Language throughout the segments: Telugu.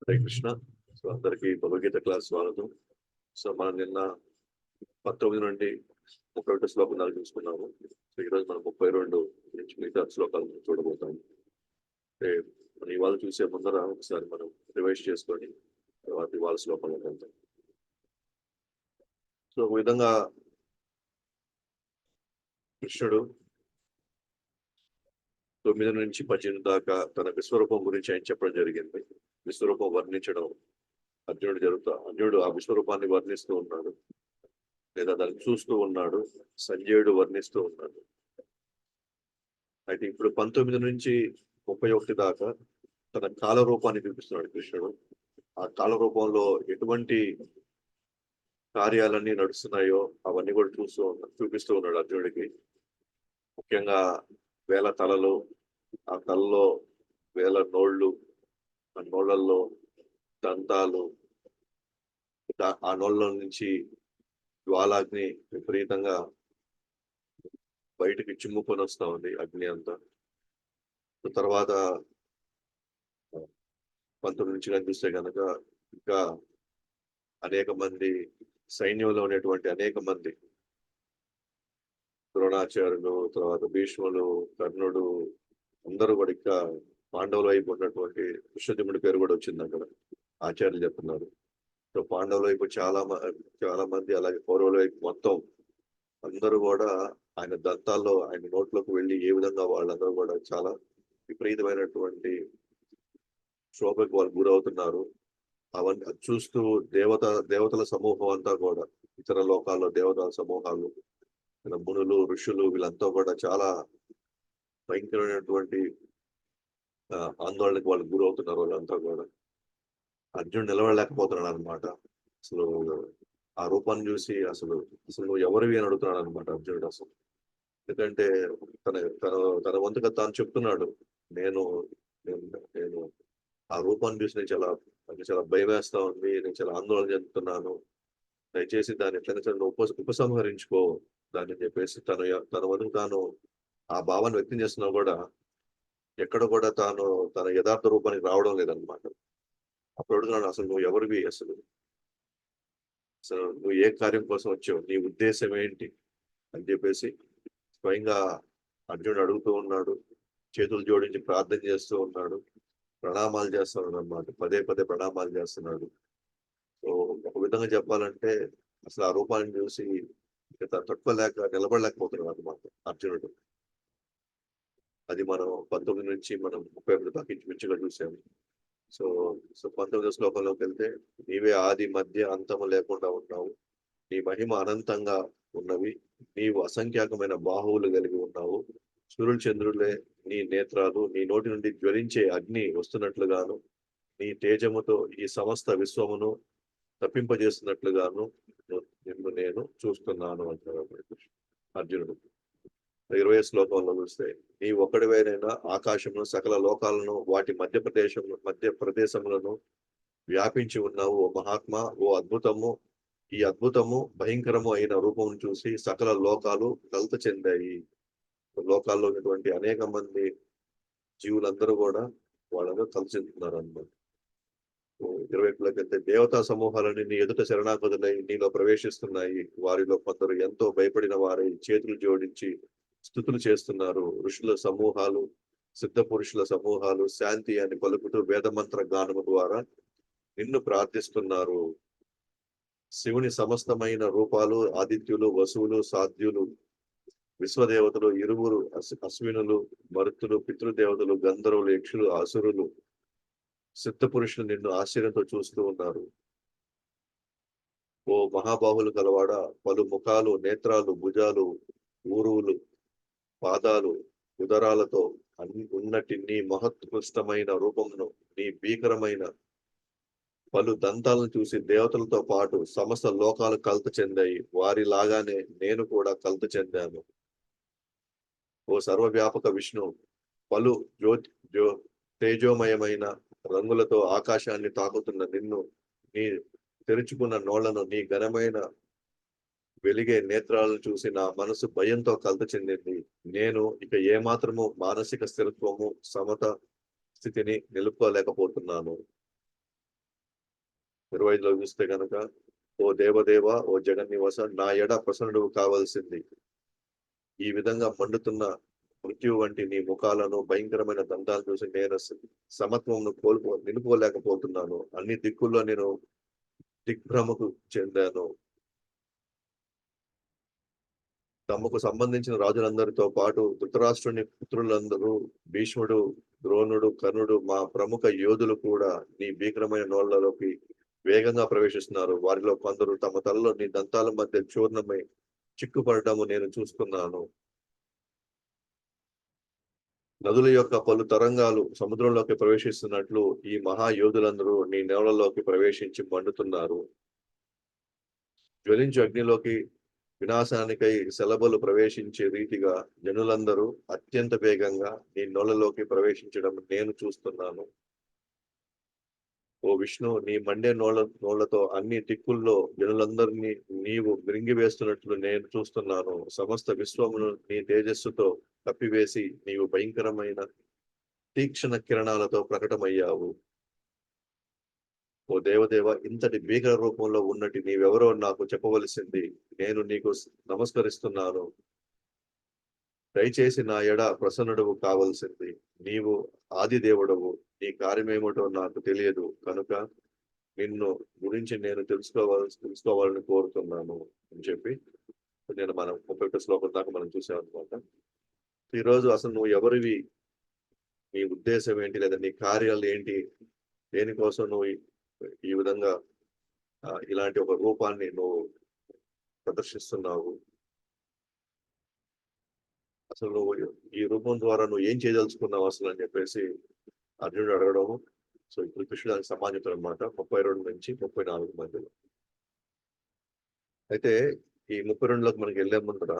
హరే కృష్ణ. సో అందరికీ భగవద్గీత క్లాస్ స్వాగతం. సో మనం నిన్న 19 నుండి 31 శ్లోకం దాకా చూసుకున్నాము. సో ఈరోజు మనం 32 నుంచి మిగతా శ్లోకాలను చూడబోతాము. అంటే మనం ఇవాళ చూసే ముందర ఒకసారి మనం రివైజ్ చేసుకొని తర్వాత ఇవాళ శ్లోకంలోకి వెళ్తాం. సో ఒక విధంగా కృష్ణుడు 9 నుంచి 18 దాకా తన విశ్వరూపం గురించి ఆయన చెప్పడం జరిగింది. విశ్వరూపం వర్ణించడం అర్జునుడు ఆ విశ్వరూపాన్ని వర్ణిస్తూ ఉన్నాడు, లేదా దాన్ని చూస్తూ ఉన్నాడు. సంజయుడు వర్ణిస్తూ ఉన్నాడు. అయితే ఇప్పుడు 19 నుంచి 31 దాకా తన కాల రూపాన్ని చూపిస్తున్నాడు కృష్ణుడు. ఆ కాల రూపంలో ఎటువంటి కార్యాలన్నీ నడుస్తున్నాయో అవన్నీ కూడా చూపిస్తూ ఉన్నాడు అర్జునుడికి. ముఖ్యంగా వేల తలలు, ఆ తలలో వేల నోళ్ళు, ఆ నోళ్లలో దంతాలు, ఆ నోళ్ళ నుంచి జ్వాలాగ్ని విపరీతంగా బయటకి చిమ్ముకొని వస్తా ఉంది, అగ్ని అంతా. తర్వాత 19 నుంచి కనిపిస్తే కనుక ఇంకా అనేక మంది సైన్యంలో ఉన్నటువంటి అనేక మంది ద్రోణాచార్యులు, తర్వాత భీష్ములు, కర్ణుడు, అందరూ కూడా ఇంకా పాండవుల వైపు ఉన్నటువంటి కృష్ణదేవుడి పేరు కూడా వచ్చింది అక్కడ. ఆచార్యులు చెప్తున్నారు. సో పాండవుల వైపు చాలా మంది, అలాగే కౌరవుల వైపు మొత్తం అందరూ కూడా ఆయన దంతాల్లో, ఆయన నోట్లోకి వెళ్ళి ఏ విధంగా వాళ్ళందరూ కూడా చాలా విపరీతమైనటువంటి శోభకు వాళ్ళు గురవుతున్నారు. అవన్నీ చూస్తూ దేవతల సమూహం అంతా కూడా, ఇతర లోకాల్లో దేవతల సమూహాలు, మునులు, ఋషులు, వీళ్ళంతా కూడా చాలా భయంకరమైనటువంటి ఆందోళనకు వాళ్ళు గురవుతున్నారు. వాళ్ళంతా కూడా అర్జునుడు నిలవలేకపోతున్నాడు అనమాట. అసలు ఆ రూపాన్ని చూసి అసలు నువ్వు ఎవరివి అని అడుగుతున్నాడు అనమాట అర్జునుడు. అసలు ఎందుకంటే తన తన తన వంతుగా తాను చెప్తున్నాడు, నేను నేను ఆ రూపాన్ని చూసి నాకు చాలా భయం వేస్తా ఉంది, నేను చాలా ఆందోళన చెందుతున్నాను, దయచేసి దాన్ని ఎట్లయినా ఉపసంహరించుకో దాన్ని చెప్పేసి తన వరకు తాను ఆ భావాన్ని వ్యక్తం చేస్తున్నా కూడా ఎక్కడ కూడా తాను తన యథార్థ రూపానికి రావడం లేదనమాట. అప్పుడు అడుగుతున్నాడు, అసలు నువ్వు ఎవరివి, అసలు నువ్వు ఏ కార్యం కోసం వచ్చావు, నీ ఉద్దేశం ఏంటి అని చెప్పేసి స్వయంగా అర్జునుడు అడుగుతూ ఉన్నాడు. చేతులు జోడించి ప్రార్థన చేస్తూ ఉన్నాడు, ప్రణామాలు చేస్తున్నాడు అన్నమాట. పదే పదే ప్రణామాలు చేస్తున్నాడు. సో ఒక విధంగా చెప్పాలంటే అసలు ఆ రూపాన్ని చూసి నిలబడలేకపోతున్నాడు అనమాట అర్జునుడు. అది మనం 19 నుంచి మనం 31 దాకా ఇంచుమించుగా చూసాము. సో 19 శ్లోకంలోకి వెళ్తే, నీవే ఆది మధ్య అంతము లేకుండా ఉన్నావు, నీ మహిమ అనంతంగా ఉన్నవి, నీవు అసంఖ్యాకమైన బాహువులు కలిగి ఉన్నావు, సూర్యుడు చంద్రులే నీ నేత్రాలు, నీ నోటి నుండి జ్వలించే అగ్ని వస్తున్నట్లుగాను, నీ తేజముతో ఈ సమస్త విశ్వమును తప్పింపజేస్తున్నట్లుగాను నిన్ను నేను చూస్తున్నాను అంటారు అర్జునుడు. 20 శ్లోకంలో చూస్తే, నీ ఒక్కడివైనా ఆకాశమును సకల లోకాలను వాటి మధ్య ప్రదేశములను వ్యాపించి ఉన్నావు ఓ మహాత్మా, ఓ అద్భుతము, ఈ అద్భుతము భయంకరము అయిన రూపం చూసి సకల లోకాలు కలత చెందాయి. లోకాల్లో ఉన్నటువంటి అనేక మంది జీవులందరూ కూడా వాళ్ళందరూ కలత చెందుతున్నారు అన్నమాట. 20 వెళ్తే, దేవతా సమూహాలని నీ ఎదుట శరణాగతులై నీలో ప్రవేశిస్తున్నాయి, వారిలో కొందరు ఎంతో భయపడిన వారై చేతులు జోడించి స్తుతులు చేస్తున్నారు. ఋషుల సమూహాలు, సిద్ధ పురుషుల సమూహాలు శాంతి అని పలుకుతూ వేదమంత్ర గానము ద్వారా నిన్ను ప్రార్థిస్తున్నారు. శివుని సమస్తమైన రూపాలు, ఆదిత్యులు, వసువులు, సాధ్యులు, విశ్వదేవతలు, ఇరువురు, అశ్వినులు, మరుతులు, పితృదేవతలు, గంధర్వులు, యక్షులు, అసురులు, సిద్ధ పురుషులు నిన్ను ఆశ్చర్యంతో చూస్తూ ఉన్నారు. ఓ మహాబాహులు కలవాడ, పలు ముఖాలు, నేత్రాలు, భుజాలు, ఊరువులు, పాదాలు, ఉదరాలతో ఉన్నట్టి నీ మహత్కృష్టమైన రూపమును, నీ భీకరమైన పలు దంతాలను చూసి దేవతలతో పాటు సమస్త లోకాలు కలత చెందాయి. వారి లాగానే నేను కూడా కలత చెందాను. ఓ సర్వవ్యాపక విష్ణు, పలు తేజోమయమైన రంగులతో ఆకాశాన్ని తాకుతున్న నిన్ను, నీ తెరుచుకున్న నోళ్లను, నీ ఘనమైన వెలిగే నేత్రాలను చూసి నా మనసు భయంతో కలత చెందింది. నేను ఇక ఏమాత్రము మానసిక స్థిరత్వము, సమత స్థితిని నిలుపుకోలేకపోతున్నాను. 25లో చూస్తే కనుక, ఓ దేవదేవ ఓ జగన్నివాస నా ఎడ ప్రసన్నుడు కావాల్సింది. ఈ విధంగా మండుతున్న మృత్యు వంటి నీ ముఖాలను భయంకరమైన దంతాలు చూసి నేను సమత్వమును నిలుపుకోలేకపోతున్నాను. అన్ని దిక్కుల్లో నేను దిగ్భ్రమకు చెందాను. తమకు సంబంధించిన రాజులందరితో పాటు ధృతరాష్ట్రుని పుత్రులందరూ, భీష్ముడు, ద్రోణుడు, కర్ణుడు, మా ప్రముఖ యోధులు కూడా నీ భీకరమైన నోళ్లలోకి వేగంగా ప్రవేశిస్తున్నారు. వారిలో కొందరు తమ తలలో నీ దంతాల మధ్య చూర్ణమై చిక్కుపడటము నేను చూస్తున్నాను. నదుల యొక్క పలు తరంగాలు సముద్రంలోకి ప్రవేశిస్తున్నట్లు ఈ మహాయోధులందరూ నీ నేలలోకి ప్రవేశించి మండుతున్నారు. జ్వలించు అగ్నిలోకి వినాశానికై శలభలు ప్రవేశించే రీతిగా జనులందరూ అత్యంత వేగంగా నీ నోళ్లలోకి ప్రవేశించడం నేను చూస్తున్నాను. ఓ విష్ణు, నీ మండే నోళ్లతో అన్ని దిక్కుల్లో జనులందరినీ నీవు మృంగివేస్తున్నట్లు నేను చూస్తున్నాను. సమస్త విశ్వమును నీ తేజస్సుతో కప్పివేసి నీవు భయంకరమైన తీక్షణ కిరణాలతో ప్రకటమయ్యావు. ఓ దేవదేవ, ఇంతటి భీకర రూపంలో ఉన్నట్టు నీవెవరో నాకు చెప్పవలసింది. నేను నీకు నమస్కరిస్తున్నాను. దయచేసి నా ఎడ ప్రసన్నుడవు కావలసింది. నీవు ఆది దేవుడవు. నీ కార్యమేమిటో నాకు తెలియదు కనుక నిన్ను గురించి నేను తెలుసుకోవాలని కోరుతున్నాను అని చెప్పి నేను మనం 31 శ్లోకం దాకా మనం చూసాం అనమాట. ఈరోజు అసలు నువ్వు ఎవరివి, నీ ఉద్దేశం ఏంటి, లేదా నీ కార్యాలు ఏంటి, దేనికోసం నువ్వు ఈ విధంగా ఇలాంటి ఒక రూపాన్ని నువ్వు ప్రదర్శిస్తున్నావు, అసలు నువ్వు ఈ రూపం ద్వారా నువ్వు ఏం చేయదలుచుకున్నావు అసలు అని చెప్పేసి అర్జునుడు అడగడము. సో ఇప్పుడు కృష్ణుడు దానికి సమాజం అనమాట 32 నుంచి 34 మధ్యలో. అయితే ఈ 32లోకి మనకి వెళ్ళే ముందర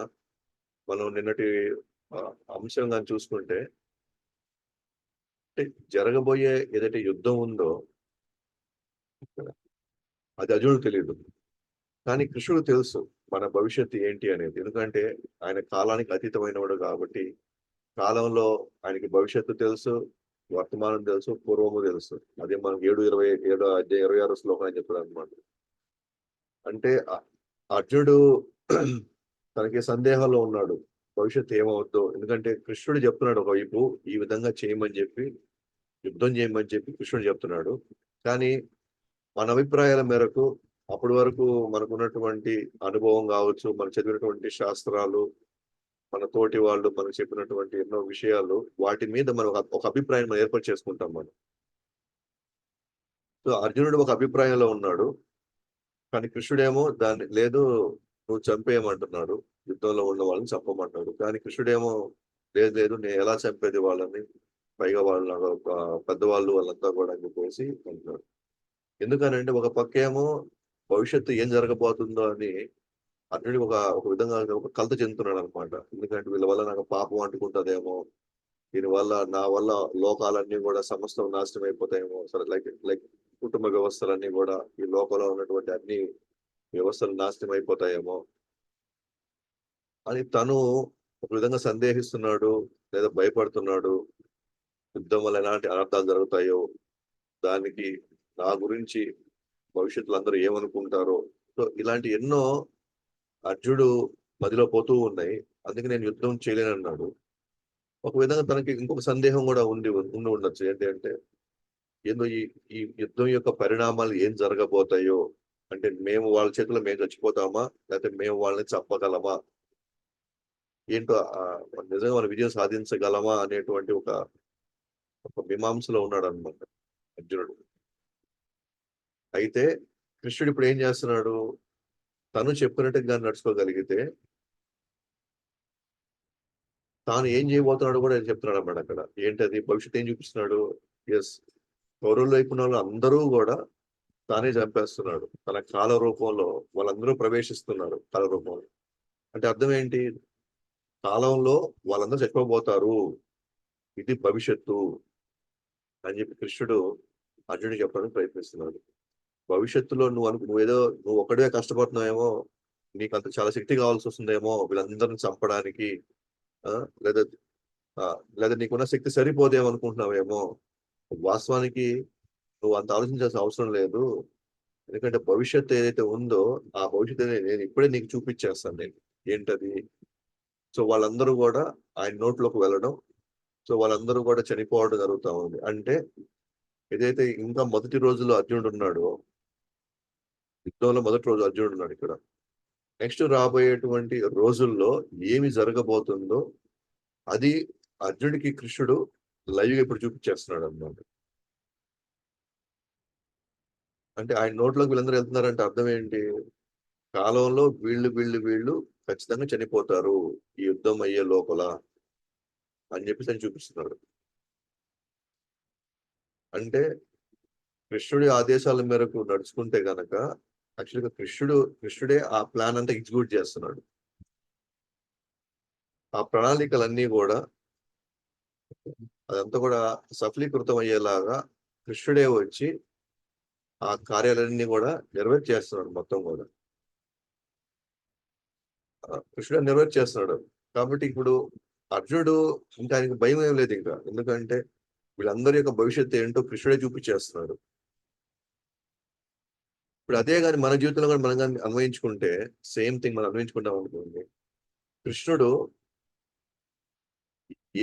మనం నిన్నటి అంశం కానీ చూసుకుంటే, జరగబోయే ఏదైతే యుద్ధం ఉందో అది అర్జునుడు తెలియదు, కానీ కృష్ణుడు తెలుసు మన భవిష్యత్తు ఏంటి అనేది. ఎందుకంటే ఆయన కాలానికి అతీతమైనవాడు కాబట్టి కాలంలో ఆయనకి భవిష్యత్తు తెలుసు, వర్తమానం తెలుసు, పూర్వము తెలుసు. అదే మనకి 7:26 శ్లోకం అని చెప్పాడు అనమాట. అంటే అర్జునుడు తనకి సందేహంలో ఉన్నాడు భవిష్యత్తు ఏమవుద్దో. ఎందుకంటే కృష్ణుడు చెప్తున్నాడు ఒకవైపు ఈ విధంగా చేయమని చెప్పి, యుద్ధం చేయమని చెప్పి కృష్ణుడు చెప్తున్నాడు. కానీ మన అభిప్రాయాల మేరకు అప్పటి వరకు మనకున్నటువంటి అనుభవం కావచ్చు, మనం చదివినటువంటి శాస్త్రాలు, మన తోటి వాళ్ళు మనకు చెప్పినటువంటి ఎన్నో విషయాలు, వాటి మీద మనం ఒక అభిప్రాయం మనం ఏర్పాటు చేసుకుంటాం మనం. సో అర్జునుడు ఒక అభిప్రాయంలో ఉన్నాడు, కానీ కృష్ణుడేమో దాన్ని లేదు నువ్వు చంపేయమంటున్నాడు, యుద్ధంలో ఉన్న వాళ్ళని చంపమంటాడు. కానీ కృష్ణుడేమో లేదు లేదు నేను ఎలా చంపేది వాళ్ళని, పైగా వాళ్ళ పెద్దవాళ్ళు వాళ్ళంతా కూడా అని చెప్పేసి అంటున్నాడు. ఎందుకనంటే ఒక పక్కేమో భవిష్యత్తు ఏం జరగబోతుందో అని అర్జునుడికి ఒక విధంగా ఒక కలత చెందుతున్నాడు అనమాట. ఎందుకంటే వీళ్ళ వల్ల నాకు పాపం అంటుకుంటుందేమో, దీనివల్ల నా వల్ల లోకాలన్నీ కూడా సమస్తం నాశనం అయిపోతాయేమో, సరే లైక్ కుటుంబ వ్యవస్థలన్నీ కూడా ఈ లోకంలో ఉన్నటువంటి అన్ని వ్యవస్థలు నాశనం అయిపోతాయేమో అని తను ఒక విధంగా సందేహిస్తున్నాడు, లేదా భయపడుతున్నాడు. యుద్ధం వల్ల ఎలాంటి అనర్థాలు జరుగుతాయో, దానికి నా గురించి భవిష్యత్తులో అందరూ ఏమనుకుంటారో, సో ఇలాంటి ఎన్నో అర్జునుడు మదిలో పోతూ ఉన్నాయి. అందుకే నేను యుద్ధం చేయలేనన్నాడు. ఒక విధంగా తనకి ఇంకొక సందేహం కూడా ఉండి ఉండొచ్చు. ఏంటి అంటే ఏందో ఈ యుద్ధం యొక్క పరిణామాలు ఏం జరగబోతాయో, అంటే మేము వాళ్ళ చేతిలో మేము చచ్చిపోతామా, లేకపోతే మేము వాళ్ళని చంపగలమా, ఏంటో నిజంగా మన విజయం సాధించగలమా అనేటువంటి ఒక మీమాంసలో ఉన్నాడు అనమాట అర్జునుడు. అయితే కృష్ణుడు ఇప్పుడు ఏం చేస్తున్నాడు, తను చెప్పినట్టుగా నడుచుకోగలిగితే తాను ఏం చేయబోతున్నాడు కూడా చెప్తున్నాడు అన్నమాట. అక్కడ ఏంటది భవిష్యత్తు ఏం చూపిస్తున్నాడు, ఎస్ కౌరవుల వైపు వాళ్ళు అందరూ కూడా తానే చంపేస్తున్నాడు తన కాల రూపంలో. వాళ్ళందరూ ప్రవేశిస్తున్నారు కాల రూపంలో. అంటే అర్థం ఏంటి, కాలంలో వాళ్ళందరూ చచ్చిపోబోతారు, ఇది భవిష్యత్తు అని చెప్పి కృష్ణుడు అర్జునుడికి చెప్పడానికి ప్రయత్నిస్తున్నాడు. భవిష్యత్తులో నువ్వు ఒక్కడే కష్టపడుతున్నావేమో, నీకు అంత చాలా శక్తి కావాల్సి వస్తుందేమో వీళ్ళందరిని చంపడానికి, లేదా లేదా నీకున్న శక్తి సరిపోదేమో అనుకుంటున్నావేమో. వాస్తవానికి నువ్వు అంత ఆలోచించాల్సిన అవసరం లేదు. ఎందుకంటే భవిష్యత్తు ఏదైతే ఉందో ఆ భవిష్యత్తు నేను ఇప్పుడే నీకు చూపించేస్తాను నేను. ఏంటది? సో వాళ్ళందరూ కూడా ఆయన నోట్లోకి వెళ్ళడం, సో వాళ్ళందరూ కూడా చనిపోవడం జరుగుతా ఉంది. అంటే ఏదైతే ఇంకా మొదటి రోజులో అర్జునుడు ఉన్నాడో, యుద్ధంలో మొదటి రోజు అర్జునుడు ఉన్నాడు ఇక్కడ. నెక్స్ట్ రాబోయేటువంటి రోజుల్లో ఏమి జరగబోతుందో అది అర్జునుడికి కృష్ణుడు లైవ్ గా ఇప్పుడు చూపించేస్తున్నాడు అన్నమాట. అంటే ఆయన నోట్లోకి వీళ్ళందరూ వెళ్తున్నారంటే అర్థం ఏంటి? కాలంలో వీళ్ళు ఖచ్చితంగా చనిపోతారు ఈ యుద్ధం అయ్యే లోపల అని చెప్పేసి ఆయన చూపిస్తున్నాడు. అంటే కృష్ణుడి ఆదేశాల మేరకు నడుచుకుంటే గనక యాక్చువల్గా కృష్ణుడే ఆ ప్లాన్ అంతా ఎగ్జిక్యూట్ చేస్తున్నాడు. ఆ ప్రణాళికలన్నీ కూడా అదంతా కూడా సఫలీకృతం అయ్యేలాగా కృష్ణుడే వచ్చి ఆ కార్యాలన్నీ కూడా నెరవేర్చేస్తున్నాడు మొత్తం కూడా. కృష్ణుడే నెరవేర్చేస్తున్నాడు. కాబట్టి ఇప్పుడు అర్జునుడు ఇంకా ఆయనకి భయం ఏం లేదు ఇంకా. ఎందుకంటే వీళ్ళందరి యొక్క భవిష్యత్తు ఏంటో కృష్ణుడే చూపించేస్తున్నాడు. ఇప్పుడు అదే కానీ మన జీవితంలో కూడా మనం కానీ అన్వయించుకుంటే సేమ్ థింగ్ మనం అన్వయించుకుంటాం అనుకోండి. కృష్ణుడు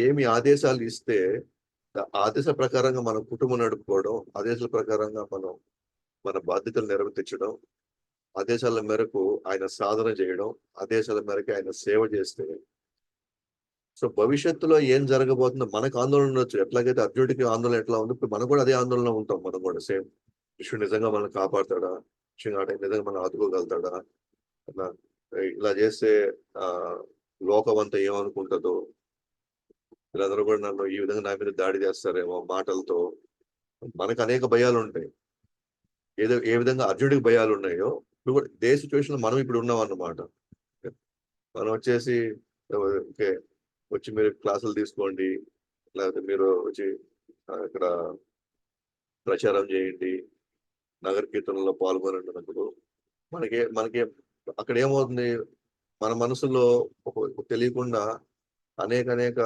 ఏమి ఆదేశాలు ఇస్తే ఆదేశాల ప్రకారంగా మన కుటుంబం నడుపుకోవడం, ఆదేశాల ప్రకారంగా మనం మన బాధ్యతలు నెరవేర్చడం, ఆదేశాల మేరకు ఆయన సాధన చేయడం, ఆదేశాల మేరకు ఆయన సేవ చేస్తే సో భవిష్యత్తులో ఏం జరగబోతుందో మనకు ఆందోళన ఉండొచ్చు. ఎట్లాగైతే అర్జునుడికి ఆందోళన ఎట్లా ఉంది, ఇప్పుడు మనం కూడా అదే ఆందోళన ఉంటాం. మనం కూడా సేమ్ కృష్ణుడు నిజంగా మనల్ని కాపాడతాడా, కృష్ణుడు నిజంగా మనం ఆదుకోగలుగుతాడా, ఇలా చేస్తే ఆ లోకం అంతా ఏమనుకుంటుందో, వీళ్ళందరూ కూడా నన్ను ఈ విధంగా నా మీద దాడి చేస్తారేమో మాటలతో. మనకు అనేక భయాలు ఉంటాయి. ఏ విధంగా అర్జునుడికి భయాలు ఉన్నాయో ఇప్పుడు కూడా ఇదే సిచ్యువేషన్ లో మనం ఇప్పుడు ఉన్నాం అన్నమాట. మనం వచ్చేసి ఓకే వచ్చి మీరు క్లాసులు తీసుకోండి, లేకపోతే మీరు వచ్చి ఇక్కడ ప్రచారం చేయండి, నగర కీర్తనలో పాల్గొనండి అన్నప్పుడు మనకి అక్కడ ఏమవుతుంది, మన మనసులో తెలియకుండా అనేక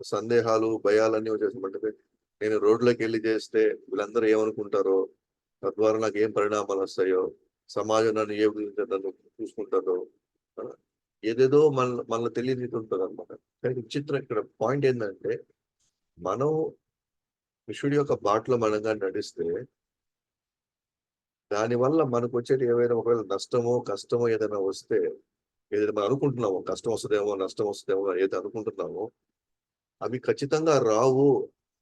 సందేహాలు భయాలన్నీ వచ్చేసి నేను రోడ్లోకి వెళ్ళి చేస్తే వీళ్ళందరూ ఏమనుకుంటారో, తద్వారా నాకు ఏం పరిణామాలు వస్తాయో, సమాజం నన్ను ఏ విధంగా నన్ను చూసుకుంటారో, ఏదేదో మనలో తెలియని ఉంటుంది అనమాట. కానీ విచిత్రం ఇక్కడ పాయింట్ ఏంటంటే మనం కృష్ణుడి యొక్క బాటలో మనగా నడిస్తే దానివల్ల మనకు వచ్చేది ఏవైనా ఒకవేళ నష్టమో కష్టమో ఏదైనా వస్తే, ఏదైనా మనం అనుకుంటున్నామో కష్టం వస్తుందేమో నష్టం వస్తుందేమో ఏదైతే అనుకుంటున్నామో అవి ఖచ్చితంగా రావు.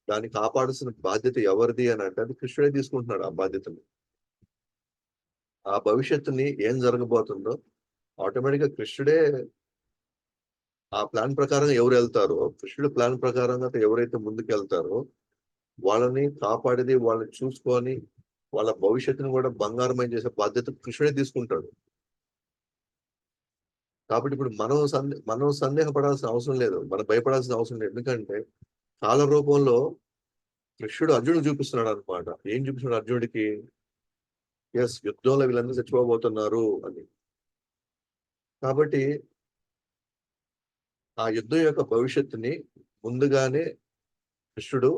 దాన్ని కాపాడాల్సిన బాధ్యత ఎవరిది అని అంటే అది కృష్ణుడే తీసుకుంటున్నాడు ఆ బాధ్యతని. ఆ భవిష్యత్తుని ఏం జరగబోతుందో ఆటోమేటిక్ గా కృష్ణుడే ఆ ప్లాన్ ప్రకారంగా ఎవరు వెళ్తారో, కృష్ణుడు ప్లాన్ ప్రకారంగా ఎవరైతే ముందుకు వెళ్తారో వాళ్ళని కాపాడేది, వాళ్ళని చూసుకొని వాళ్ళ భవిష్యత్తుని కూడా బంగారమయం చేసే బాధ్యత కృష్ణుడే తీసుకుంటాడు. కాబట్టి ఇప్పుడు మనం సందేహపడాల్సిన అవసరం లేదు, మనం భయపడాల్సిన అవసరం లేదు. ఎందుకంటే కాల రూపంలో కృష్ణుడు అర్జునుడు చూపిస్తున్నాడు అనమాట. ఏం చూపిస్తున్నాడు అర్జునుడికి? ఎస్, యుద్ధంలో వీళ్ళందరూ చచ్చిపోబోతున్నారు అని. కాబట్టి ఆ యుద్ధం యొక్క భవిష్యత్తుని ముందుగానే కృష్ణుడు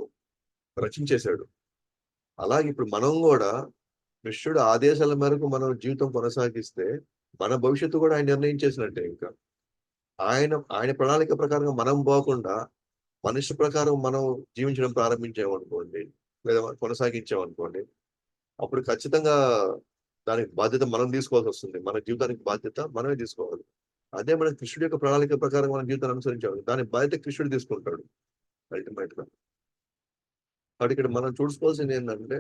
రచించేశాడు. అలాగే ఇప్పుడు మనం కూడా కృష్ణుడు ఆదేశాల మేరకు మనం జీవితం కొనసాగిస్తే మన భవిష్యత్తు కూడా ఆయన నిర్ణయించేసినట్టే. ఇంకా ఆయన ప్రణాళిక ప్రకారంగా మనం పోకుండా మనిషి ప్రకారం మనం జీవించడం ప్రారంభించామనుకోండి, లేదా కొనసాగించామనుకోండి, అప్పుడు ఖచ్చితంగా దానికి బాధ్యత మనం తీసుకోవాల్సి వస్తుంది. మన జీవితానికి బాధ్యత మనమే తీసుకోవాలి. అదే మనం కృష్ణుడి యొక్క ప్రణాళిక ప్రకారం మన జీవితాన్ని అనుసరించాలి, దాని బాధ్యత కృష్ణుడు తీసుకుంటాడు అల్టిమేట్ గా. కాబట్టి ఇక్కడ మనం చూసుకోవాల్సింది ఏంటంటే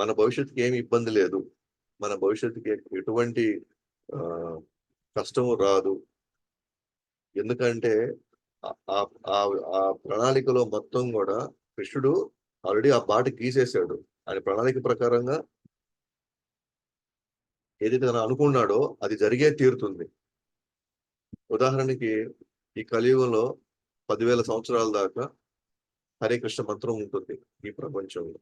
మన భవిష్యత్తుకి ఏమి ఇబ్బంది లేదు, మన భవిష్యత్తుకి ఎటువంటి కష్టము రాదు. ఎందుకంటే ఆ ప్రణాళికలో మొత్తం కూడా కృష్ణుడు ఆల్రెడీ ఆ బాట గీసేశాడు. ఆయన ప్రణాళిక ప్రకారంగా ఏదైతే తను అనుకున్నాడో అది జరిగే తీరుతుంది. ఉదాహరణకి ఈ కలియుగంలో 10,000 సంవత్సరాల దాకా హరే కృష్ణ మంత్రం ఉంటుంది ఈ ప్రపంచంలో.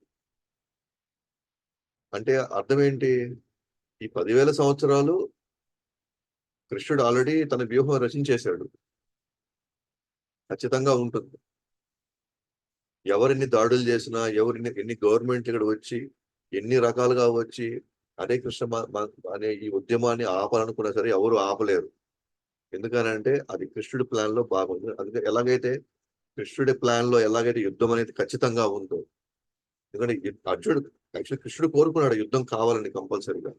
అంటే అర్థం ఏంటి? ఈ 10,000 సంవత్సరాలు కృష్ణుడు ఆల్రెడీ తన వ్యూహం రచించేశాడు, ఖచ్చితంగా ఉంటుంది. ఎవరిన్ని దాడులు చేసినా, ఎన్ని గవర్నమెంట్లు ఇక్కడ వచ్చి ఎన్ని రకాలుగా వచ్చి హరే కృష్ణ అనే ఈ ఉద్యమాన్ని ఆపాలనుకున్నా సరే ఎవరు ఆపలేరు. ఎందుకనంటే అది కృష్ణుడి ప్లాన్ లో భాగం. అందుకే ఎలాగైతే కృష్ణుడి ప్లాన్ లో ఎలాగైతే యుద్ధం అనేది ఖచ్చితంగా ఉందో, ఎందుకంటే అర్జునుడు యాక్చువల్లీ కృష్ణుడు కోరుకున్నాడు యుద్ధం కావాలని కంపల్సరీగా.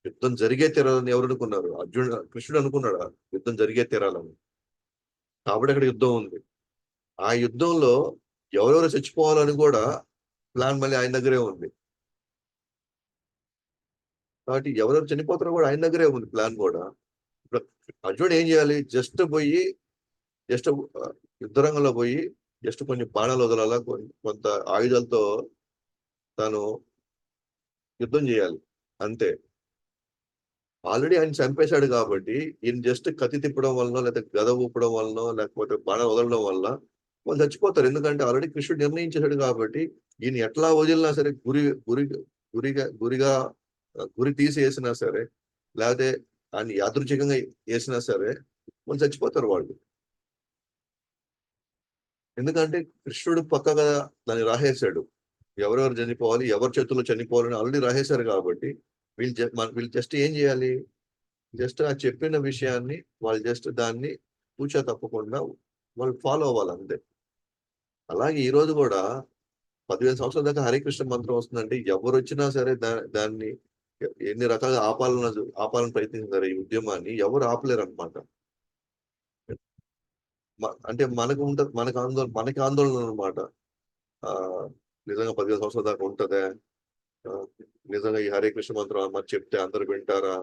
యుద్ధం జరిగే తీరాలని ఎవరు అనుకున్నారు? కృష్ణుడు అనుకున్నాడు యుద్ధం జరిగే తీరాలని. కాబట్టి అక్కడ యుద్ధం ఉంది. ఆ యుద్ధంలో ఎవరెవరు చచ్చిపోవాలని కూడా ప్లాన్ మళ్ళీ ఆయన దగ్గరే ఉంది. కాబట్టి ఎవరెవరు చనిపోతారో కూడా ఆయన దగ్గరే ఉంది ప్లాన్ కూడా. ఇప్పుడు అర్జునుడు ఏం చేయాలి? జస్ట్ యుద్ధరంగంలో పోయి జస్ట్ కొన్ని బాణాలు వదలాలా, కొంత ఆయుధాలతో తాను యుద్ధం చేయాలి అంతే. ఆల్రెడీ ఆయన చంపేశాడు కాబట్టి ఈయన జస్ట్ కత్తి తిప్పడం వలన, లేకపోతే గద ఊపడం వలన, లేకపోతే బాణం వదలడం వల్ల వాళ్ళు చచ్చిపోతారు. ఎందుకంటే ఆల్రెడీ కృష్ణుడు నిర్ణయించేశాడు కాబట్టి ఈయన ఎట్లా వదిలినా సరే గురి తీసి వేసినా సరే, లేకపోతే ఆయన యాదృచ్ఛికంగా వేసినా సరే వాళ్ళు చచ్చిపోతారు వాళ్ళు. ఎందుకంటే కృష్ణుడు పక్కగా దాన్ని రాసేశాడు. ఎవరెవరు చనిపోవాలి, ఎవరి చేతుల్లో చనిపోవాలని ఆల్రెడీ రాసేశారు కాబట్టి వీళ్ళు జస్ట్ ఏం చేయాలి? జస్ట్ ఆ చెప్పిన విషయాన్ని వాళ్ళు జస్ట్ దాన్ని తూచా తప్పకుండా వాళ్ళు ఫాలో అవ్వాలి అంతే. అలాగే ఈ రోజు కూడా 15 సంవత్సరాల దాకా హరే కృష్ణ మంత్రం వస్తుందంటే ఎవరు వచ్చినా సరే దాన్ని ఎన్ని రకాలుగా ఆపాలని ప్రయత్నించారు ఈ ఉద్యమాన్ని, ఎవరు ఆపలేరు అనమాట. అంటే మనకి ఆందోళన అనమాట. నిజంగా 15 సంవత్సరాల దాకా ఉంటదా? నిజంగా ఈ హరే కృష్ణ మంత్రం మరి చెప్తే అందరు వింటారా?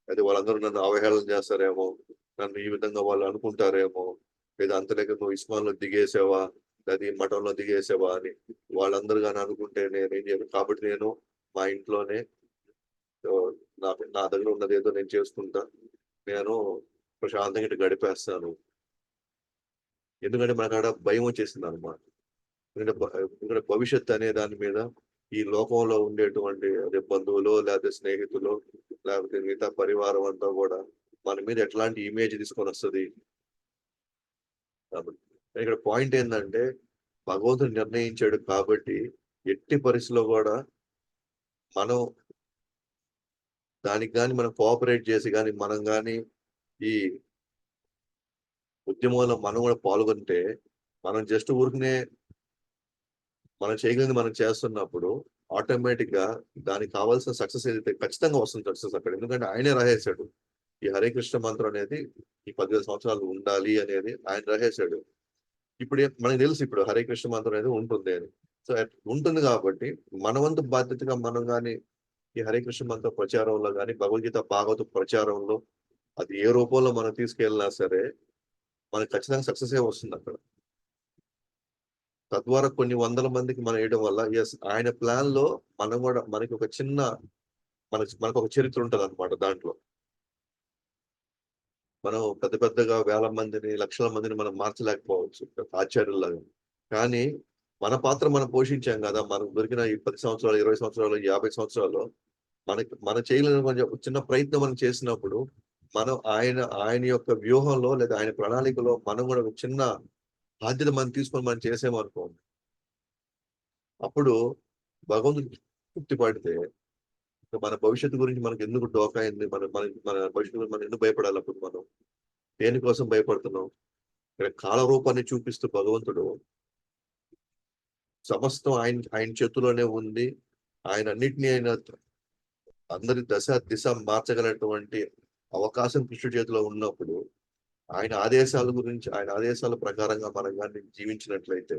అయితే వాళ్ళందరూ నన్ను అవహేళన చేస్తారేమో, నన్ను ఈ విధంగా వాళ్ళు అనుకుంటారేమో, లేదా అంతలేక నువ్వు ఇస్మాన్లో దిగేసావా, లేదా ఈ మఠంలో దిగేసావా అని వాళ్ళందరూ కానీ అనుకుంటే నేనేం చేయను. కాబట్టి నేను మా ఇంట్లోనే నా దగ్గర ఉన్నది ఏదో నేను చేసుకుంటా, నేను ప్రశాంతంగా ఇటు గడిపేస్తాను. ఎందుకంటే మనకు ఆడ భయం వచ్చేసింది అనమాట. ఎందుకంటే భవిష్యత్ అనే దాని మీద ఈ లోకంలో ఉండేటువంటి అదే బంధువులు, లేకపోతే స్నేహితులు, లేకపోతే మిగతా పరివారం అంతా కూడా మన మీద ఎట్లాంటి ఇమేజ్ తీసుకొని వస్తుంది. కాబట్టి ఇక్కడ పాయింట్ ఏంటంటే భగవంతుడు నిర్ణయించాడు కాబట్టి ఎట్టి పరిస్థితిలో కూడా మనం దానికి కానీ మనం కోఆపరేట్ చేసి కానీ మనం కానీ ఈ ఉద్యమంలో మనం కూడా పాల్గొంటే, మనం జస్ట్ ఊరికనే మనం చేయగలిగింది మనం చేస్తున్నప్పుడు ఆటోమేటిక్ గా దానికి కావాల్సిన సక్సెస్ ఏదైతే ఖచ్చితంగా వస్తుంది సక్సెస్ అక్కడ. ఎందుకంటే ఆయనే రాసేశాడు ఈ హరే కృష్ణ మంత్రం అనేది ఈ 15 సంవత్సరాలు ఉండాలి అనేది ఆయన రాసేశాడు. ఇప్పుడు మనకు తెలుసు ఇప్పుడు హరే కృష్ణ మంత్రం అనేది ఉంటుంది అని. సో ఉంటుంది కాబట్టి మన వంతు బాధ్యతగా మనం కానీ ఈ హరే కృష్ణ మంత్ర ప్రచారంలో కానీ, భగవద్గీత భాగవత ప్రచారంలో అది ఏ రూపంలో మనం తీసుకెళ్ళినా సరే మనకు ఖచ్చితంగా సక్సెస్ వస్తుంది అక్కడ. తద్వారా కొన్ని వందల మందికి మనం వేయడం వల్ల ఆయన ప్లాన్ లో మనం కూడా మనకి ఒక చిన్న మనకు ఒక చరిత్ర ఉంటది అనమాట. దాంట్లో మనం పెద్దగా వేల మందిని, లక్షల మందిని మనం మార్చలేకపోవచ్చు ఆచార్యుల్లాగా. కానీ మన పాత్ర మనం పోషించాం కదా. మనకు దొరికిన ఈ 10 సంవత్సరాలు, 20 సంవత్సరాలు, 50 సంవత్సరాలు మనం చేయలేని కొంచెం చిన్న ప్రయత్నం మనం చేసినప్పుడు మనం ఆయన యొక్క వ్యూహంలో లేదా ఆయన ప్రణాళికలో మనం కూడా ఒక చిన్న బాధ్యత మనం తీసుకొని మనం చేసేమనుకోండి, అప్పుడు భగవంతుడు తృప్తి పడితే మన భవిష్యత్తు గురించి మనకు ఎందుకు డోకా అయింది, మన భవిష్యత్తు మనం ఎందుకు భయపడాలి? అప్పుడు మనం దేనికోసం భయపడుతున్నాం? ఇక్కడ కాల రూపాన్ని చూపిస్తూ భగవంతుడు సమస్తం ఆయన చేతిలోనే ఉంది. ఆయన అన్నిటినీ అందరి దిశ మార్చగలటువంటి అవకాశం కృష్ణుడి చేతిలో ఉన్నప్పుడు ఆయన ఆదేశాల ప్రకారంగా మనం కానీ జీవించినట్లయితే,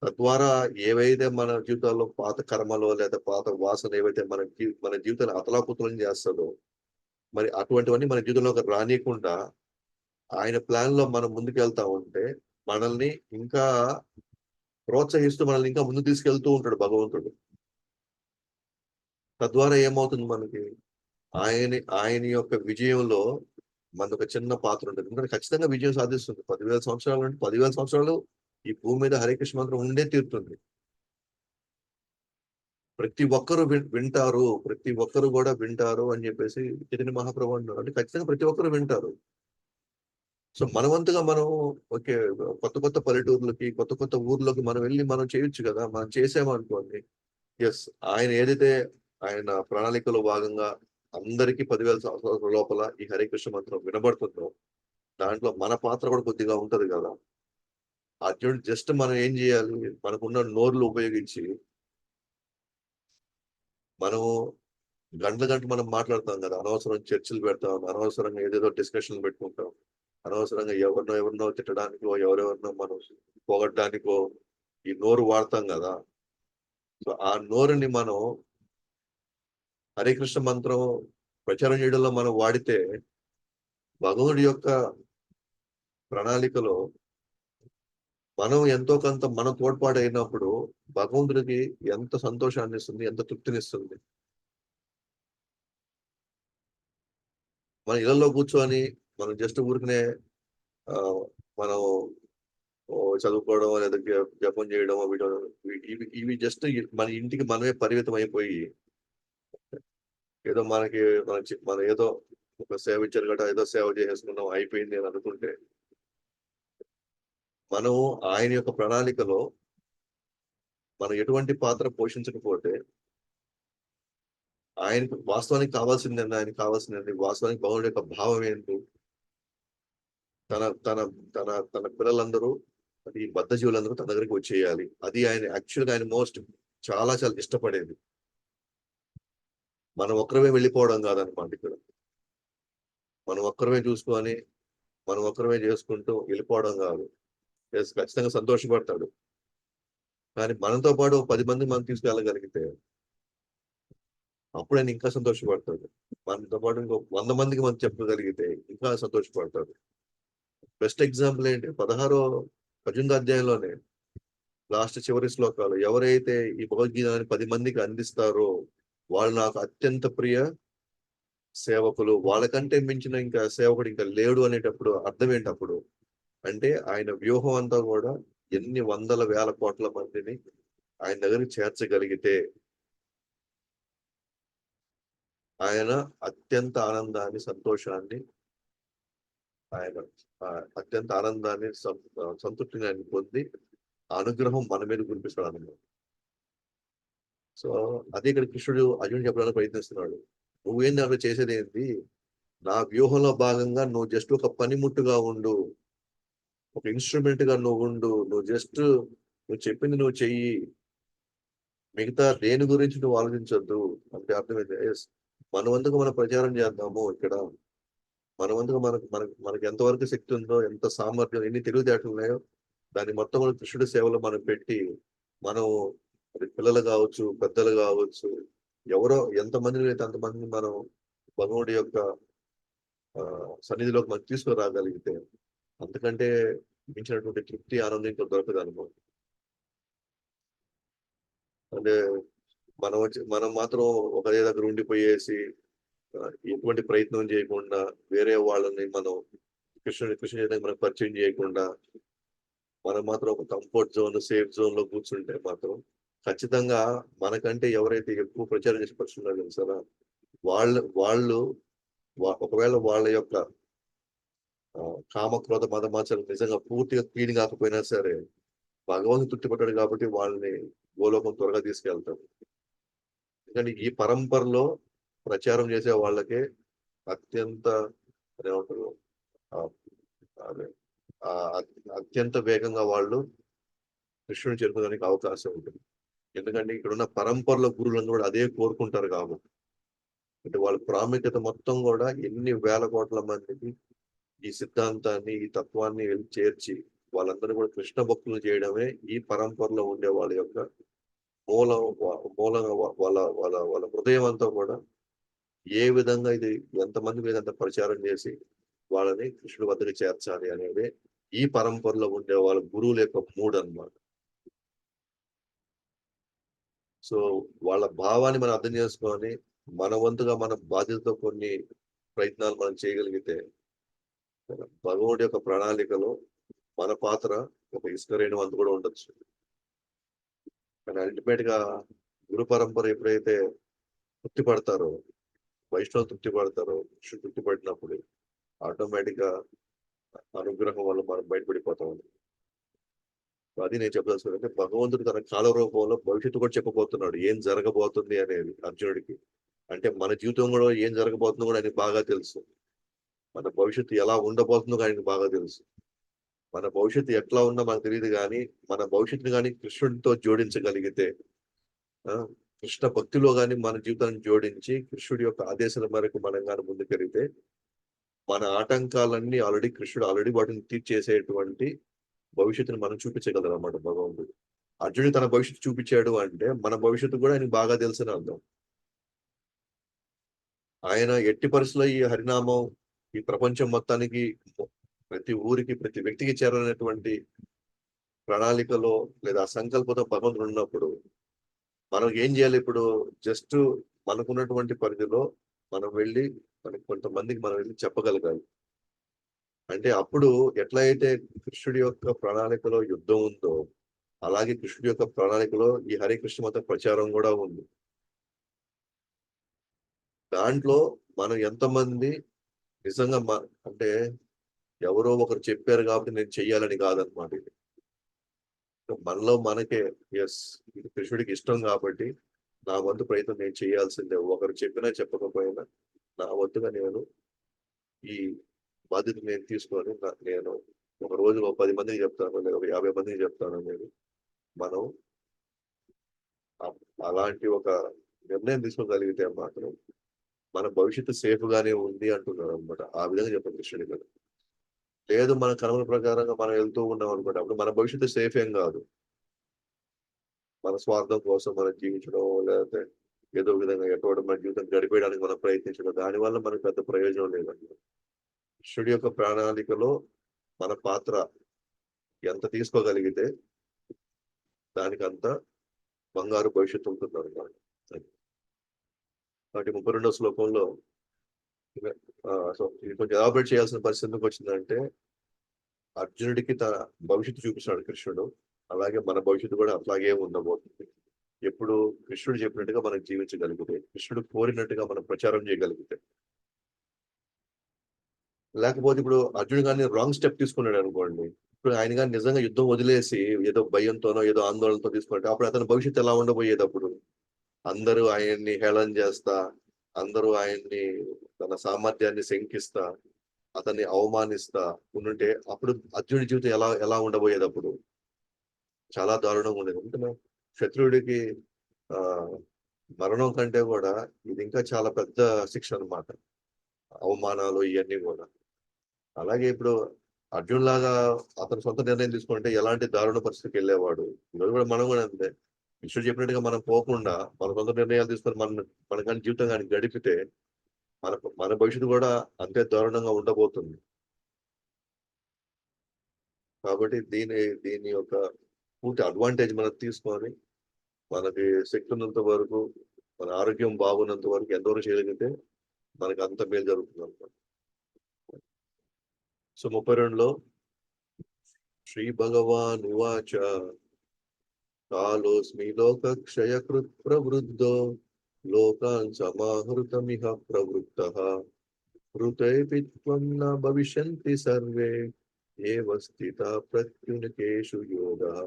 తద్వారా ఏవైతే మన జీవితాల్లో పాత కర్మలో లేదా పాత వాసన ఏవైతే మన జీవితాన్ని అతలాకుతలం చేస్తుందో, మరి అటువంటివన్నీ మన జీవితంలోకి రానియకుండా ఆయన ప్లాన్ లో మనం ముందుకెళ్తా ఉంటే మనల్ని ఇంకా ప్రోత్సహిస్తూ మనల్ని ఇంకా ముందు తీసుకెళ్తూ ఉంటాడు భగవంతుడు. తద్వారా ఏమవుతుంది మనకి? ఆయన యొక్క విజయంలో మనది ఒక చిన్న పాత్ర ఉంటుంది. ఎందుకంటే ఖచ్చితంగా విజయం సాధిస్తుంది. 10,000 సంవత్సరాలు అంటే 10,000 సంవత్సరాలు ఈ భూమి మీద హరే కృష్ణ మంత్రం ఉండే తీరుతుంది. ప్రతి ఒక్కరు వింటారు, ప్రతి ఒక్కరు కూడా వింటారు అని చెప్పేసి చైతన్య మహాప్రభు అంటారు. అంటే ఖచ్చితంగా ప్రతి ఒక్కరు వింటారు. సో మనవంతుగా మనం ఓకే, కొత్త పల్లెటూర్లకి, కొత్త ఊర్లోకి మనం వెళ్ళి మనం చేయొచ్చు కదా. మనం చేసామనుకోండి, ఎస్, ఆయన ఏదైతే ఆయన ప్రణాళికలో భాగంగా అందరికీ 10,000 సంవత్సరాల లోపల ఈ హరే కృష్ణ మంత్రం వినబడుతుందో, దాంట్లో మన పాత్ర కూడా కొద్దిగా ఉంటది కదా. అర్జునుడు జస్ట్ మనం ఏం చేయాలి, మనకున్న నోర్లు ఉపయోగించి మనం గంటలు మనం మాట్లాడతాం కదా. అనవసరం చర్చలు పెడతాం, అనవసరంగా ఏదేదో డిస్కషన్లు పెట్టుకుంటాం, అనవసరంగా ఎవరినో తిట్టడానికో, ఎవరెవరినో మనం పొగడ్డానికో ఈ నోరు వాడతాం కదా. సో ఆ నోరుని మనం హరే కృష్ణ మంత్రం ప్రచారం చేయడంలో మనం వాడితే, భగవుడి యొక్క ప్రణాళికలో మనం ఎంతో కొంత మనం తోడ్పాటు అయినప్పుడు భగవంతుడికి ఎంత సంతోషాన్ని ఇస్తుంది, ఎంత తృప్తినిస్తుంది. మన ఇళ్లలో కూర్చొని మనం జస్ట్ ఊరికనే మనం చదువుకోవడం లేదా జపం చేయడం, వీడియో ఇవి జస్ట్ మన ఇంటికి మనమే పరిమితం అయిపోయి, ఏదో మన ఏదో ఒక సేవ ఇచ్చారు కదా, ఏదో సేవ చేసేసుకున్నాం అయిపోయింది అని అనుకుంటే, మనం ఆయన యొక్క ప్రణాళికలో మనం ఎటువంటి పాత్ర పోషించకపోతే, ఆయనకు వాస్తవానికి కావాల్సిందండి వాస్తవానికి భగవానుడి యొక్క భావం ఏంటి, తన తన తన తన పిల్లలందరూ, ఈ బద్ధ జీవులందరూ తన దగ్గరికి వచ్చేయాలి. అది ఆయన యాక్చువల్గా ఆయన చాలా చాలా ఇష్టపడేది. మనం ఒక్కరమే వెళ్ళిపోవడం కాదనమాట ఇక్కడ. మనం ఒక్కరమే చూసుకొని మనం ఒక్కరమే చేసుకుంటూ వెళ్ళిపోవడం కాదు. ఖచ్చితంగా సంతోషపడతాడు. కానీ మనతో పాటు 10 మంది మనం తీసుకెళ్ళగలిగితే అప్పుడు ఆయన ఇంకా సంతోషపడతాడు. మనతో పాటు ఇంకో 100 మందికి మనం చెప్పగలిగితే ఇంకా సంతోషపడతాడు. బెస్ట్ ఎగ్జాంపుల్ ఏంటి, 18వ అధ్యాయంలోనే లాస్ట్ చివరి శ్లోకాలు, ఎవరైతే ఈ భగవద్గీతని 10 మందికి అందిస్తారో వాళ్ళు నాకు అత్యంత ప్రియ సేవకులు, వాళ్ళకంటే మించిన ఇంకా సేవకుడు ఇంకా లేడు అనేటప్పుడు అర్థం ఏంటప్పుడు అంటే, ఆయన వ్యూహం అంతా కూడా ఎన్ని వందల వేల కోట్ల మందిని ఆయన దగ్గరికి చేర్చగలిగితే ఆయన అత్యంత ఆనందాన్ని, సంతోషాన్ని, ఆయన అత్యంత ఆనందాన్ని, సంతృప్తిని ఆయన పొంది అనుగ్రహం మన మీద కురిపిస్తాడు అన్నమాట. సో అదే ఇక్కడ కృష్ణుడు అర్జునుడు చెప్పడానికి ప్రయత్నిస్తున్నాడు. నువ్వేంది అక్కడ చేసేది ఏంటి, నా వ్యూహంలో భాగంగా నువ్వు జస్ట్ ఒక పనిముట్టుగా ఉండు, ఒక ఇన్స్ట్రుమెంట్ గా నువ్వు ఉండు, నువ్వు చెప్పింది నువ్వు చెయ్యి, మిగతా దేని గురించి నువ్వు ఆలోచించొద్దు. అంటే అర్థమైంది. మన వంతుగా మనం ప్రచారం చేద్దాము ఇక్కడ, మన వంతుగా మనకు ఎంతవరకు శక్తి ఉందో, ఎంత సామర్థ్యం, ఎన్ని తెలివితేటలు ఉన్నాయో దాన్ని మొత్తం మన కృష్ణుడి సేవలో మనం పెట్టి, మనం పిల్లలు కావచ్చు, పెద్దలు కావచ్చు, ఎవరో ఎంతమందిని అయితే అంతమందిని మనం భగవుడి యొక్క సన్నిధిలోకి మనం తీసుకురాగలిగితే అంతకంటే మించినటువంటి తృప్తి, ఆనందం ఇంకా దొరకదు అనుభవం. అంటే మనం మాత్రం ఒకదే దగ్గర ఉండిపోయేసి ఎటువంటి ప్రయత్నం చేయకుండా, వేరే వాళ్ళని మనం కృష్ణ మనకు పరిచయం చేయకుండా, మనం మాత్రం ఒక కంఫర్ట్ జోన్, సేఫ్ జోన్ లో కూర్చుంటే మాత్రం ఖచ్చితంగా మనకంటే ఎవరైతే ఎక్కువ ప్రచారం చేసి పరుచున్నారు తెలుసారా, వాళ్ళు ఒకవేళ వాళ్ళ యొక్క కామక్రోధ మదమాచరణ నిజంగా పూర్తిగా క్లీన్ కాకపోయినా సరే, భగవంతుడు తృప్తిపడ్డాడు కాబట్టి వాళ్ళని గోలోకం త్వరగా తీసుకెళ్తారు. ఎందుకంటే ఈ పరంపరలో ప్రచారం చేసే వాళ్ళకే అత్యంత ఏమంటారు అత్యంత వేగంగా వాళ్ళు కృష్ణుని చేరుకోవడానికి అవకాశం ఉంటుంది. ఎందుకంటే ఇక్కడ ఉన్న పరంపరలో గురువులను కూడా అదే కోరుకుంటారు కాబట్టి. అంటే వాళ్ళ ప్రాముఖ్యత మొత్తం కూడా ఎన్ని వేల కోట్ల మందికి ఈ సిద్ధాంతాన్ని, ఈ తత్వాన్ని చేర్చి వాళ్ళందరూ కూడా కృష్ణ భక్తులు చేయడమే ఈ పరంపరలో ఉండే వాళ్ళ యొక్క మూలం. మూలంగా వాళ్ళ హృదయం అంతా కూడా ఏ విధంగా ఇది ఎంతమంది మీద అంత ప్రచారం చేసి వాళ్ళని కృష్ణుడి వద్దకు చేర్చాలి అనేది ఈ పరంపరలో ఉండే వాళ్ళ గురువుల యొక్క మూడ్ అన్నమాట. సో వాళ్ళ భావాన్ని మనం అర్థం చేసుకొని మన వంతుగా మన బాధ్యతతో కొన్ని ప్రయత్నాలు మనం చేయగలిగితే భగవుడి యొక్క ప్రణాళికలో మన పాత్ర ఒక ఇసుకరేణి వంతు కూడా ఉండొచ్చు. కానీ అల్టిమేట్ గా గురు పరంపర ఎప్పుడైతే తృప్తి పడతారో, వైష్ణవ తృప్తి పడతారో, కృష్ణుడు తృప్తి పడినప్పుడు ఆటోమేటిక్ గా అనుగ్రహం వల్ల మనం బయటపడిపోతాం. అది నేను చెప్పదలుచుకున్నది. అంటే భగవంతుడు తన కాల రూపంలో భవిష్యత్తు కూడా చెప్పబోతున్నాడు. ఏం జరగబోతుంది అనేది అర్జునుడికి. అంటే మన జీవితం కూడా ఏం జరగబోతుందో కూడా ఆయనకి బాగా తెలుసు. మన భవిష్యత్తు ఎలా ఉండబోతుందో ఆయనకి బాగా తెలుసు. మన భవిష్యత్తు ఎట్లా ఉన్నా మనకు తెలీదు గానీ, మన భవిష్యత్తుని గాని కృష్ణుడితో జోడించగలిగితే, ఆ! కృష్ణ భక్తిలో గాని మన జీవితాన్ని జోడించి, కృష్ణుడి యొక్క ఆదేశాల మేరకు మనం గాని ముందుకెళితే, మన ఆటంకాలన్నీ కృష్ణుడు ఆల్రెడీ వాటిని తీర్చేసేటువంటి భవిష్యత్తుని మనం చూపించగలరన్నమాట భగవంతుడు. అర్జునుడు తన భవిష్యత్తు చూపించాడు అంటే, మన భవిష్యత్తు కూడా ఆయనకి బాగా తెలుసని అర్థం. ఆయన ఎట్టి పరిస్థితిలో ఈ హరినామం ఈ ప్రపంచం మొత్తానికి ప్రతి ఊరికి, ప్రతి వ్యక్తికి చేరాలనేటువంటి ప్రణాళికలో లేదా సంకల్పంతో భగవంతుడు ఉన్నప్పుడు, మనం ఏం చేయాలి ఇప్పుడు? జస్ట్ మనకున్నటువంటి పరిధిలో మనం వెళ్లి, మనకి కొంతమందికి మనం వెళ్లి చెప్పగలగాలి. అంటే అప్పుడు ఎట్లా అయితే కృష్ణుడి యొక్క ప్రణాళికలో యుద్ధం ఉందో, అలాగే కృష్ణుడి యొక్క ప్రణాళికలో ఈ హరే కృష్ణ మత ప్రచారం కూడా ఉంది. దాంట్లో మనం ఎంతమంది నిజంగా అంటే ఎవరో ఒకరు చెప్పారు కాబట్టి నేను చెయ్యాలని కాదనమాట ఇది. మనలో మనకే యెస్, ఇది కృష్ణుడికి ఇష్టం కాబట్టి నా వంతు ప్రయత్నం నేను చేయాల్సిందే. ఒకరు చెప్పినా చెప్పకపోయినా నా వంతుగా నేను ఈ బాధ్యత నేను తీసుకొని నేను ఒక రోజులో 10 మందికి చెప్తాను, లేదా ఒక 50 మందికి చెప్తాననేది మనం అలాంటి ఒక నిర్ణయం తీసుకోగలిగితే మాత్రం మన భవిష్యత్తు సేఫ్ గానే ఉంది అంటున్నారనమాట. ఆ విధంగా చెప్పారు కృష్ణుడు ఇక్కడ. లేదు మన కర్మల ప్రకారంగా మనం వెళ్తూ ఉన్నాం అనుకోండి, అప్పుడు మన భవిష్యత్తు సేఫ్ ఏం కాదు. మన స్వార్థం కోసం మనం జీవించడం, లేకపోతే ఏదో విధంగా ఎటువంటి మన జీవితం గడిపేయడానికి మనం ప్రయత్నించడం, దానివల్ల మనకు పెద్ద ప్రయోజనం లేదండి. కృష్ణుడి యొక్క ప్రణాళికలో మన పాత్ర ఎంత తీసుకోగలిగితే దానికంత బంగారు భవిష్యత్తు ఉంటుందన్నమాట. కాబట్టి 32వ శ్లోకంలో సో ఇది కొంచెం ఎలాబరేట్ చేయాల్సిన పరిస్థితి ఎందుకు వచ్చిందంటే, అర్జునుడికి తన భవిష్యత్తు చూపిస్తున్నాడు కృష్ణుడు. అలాగే మన భవిష్యత్తు కూడా అట్లాగే ఉండబోతుంది. ఎప్పుడు కృష్ణుడు చెప్పినట్టుగా మనం జీవించగలిగితే, కృష్ణుడు కోరినట్టుగా మనం ప్రచారం చేయగలిగితే. లేకపోతే ఇప్పుడు అర్జునుడు గాని రాంగ్ స్టెప్ తీసుకున్నాడు అనుకోండి. ఇప్పుడు ఆయన గాని నిజంగా యుద్ధం వదిలేసి ఏదో భయంతోనో, ఏదో ఆందోళనతో తీసుకుంటే అప్పుడు అతని భవిష్యత్తు ఎలా ఉండబోయేదప్పుడు? అందరూ ఆయన్ని హేళన చేస్తా, అందరూ ఆయన్ని తన సామర్థ్యాన్ని శంకిస్తా, అతన్ని అవమానిస్తా ఉండుంటే అప్పుడు అర్జునుడి జీవితం ఎలా ఎలా ఉండబోయేదప్పుడు? చాలా దారుణంగా ఉండేది. ఎందుకంటే శత్రువుడికి ఆహ్, మరణం కంటే గూడా ఇది ఇంకా చాలా పెద్ద శిక్ష అన్నమాట. అవమానాలు ఇయన్నీ గూడా. అలాగే ఇప్పుడు అర్జున్‌లాగా అతను సొంత నిర్ణయం తీసుకుంటే ఎలాంటి దారుణ పరిస్థితికెళ్ళేవాడు. ఈరోజు గూడా మనం గూడా అంతే. కృష్ణుడు చెప్పినట్టుగా మనం పోకుండా మన సొంత నిర్ణయాలు తీసుకొని మన గాని జీవితం గాని గడిపితే మన మన భవిష్యత్తు గూడా అంతే దారుణంగా ఉండబోతుంది. కాబట్టి దీని యొక్క పూర్తి అడ్వాంటేజ్ మనం తీసుకొని మనకి శక్తి ఉన్నంత వరకు, మన ఆరోగ్యం బాగున్నంత వరకు ఎంతవరకు చేయగలిగితే మనకు అంత మేలు జరుగుతుందన్నమాట. సో 32లో శ్రీ భగవానువాచ కాలోస్మి లోకక్షయకృత్ ప్రవృద్ధో లోకాన్ సమాహృతమిహ ప్రవృత్తః హృతేऽపి త్వం న భవిష్యంతి సర్వే ఏవ స్థితా ప్రత్యునకేషు యోగః.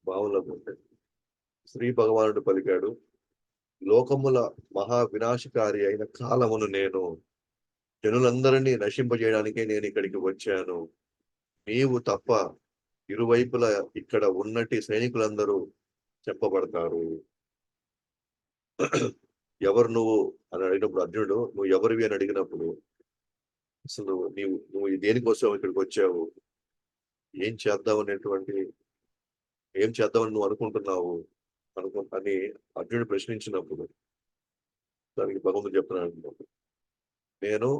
భావంలోకి ఉంటాయి. శ్రీ భగవానుడు పలికాడు, లోకముల మహా వినాశకారి అయిన కాలమును నేను జనులందరినీ నశింపజేయడానికే నేను ఇక్కడికి వచ్చాను. నీవు తప్ప ఇరువైపులా ఇక్కడ ఉన్నటి సైనికులందరూ చెప్పబడతారు. ఎవరు నువ్వు అని అడిగినప్పుడు అర్జునుడు, నువ్వు ఎవరివి అని అడిగినప్పుడు, అసలు నువ్వు దేనికోసం ఇక్కడికి వచ్చావు? ఏం చేద్దాం అనేటువంటి ఏం చేద్దామని నువ్వు అనుకుంటున్నావు? అని అర్జునుడు ప్రశ్నించినప్పుడు, దానికి భగవంతుడు చెప్తున్నాడు, నేను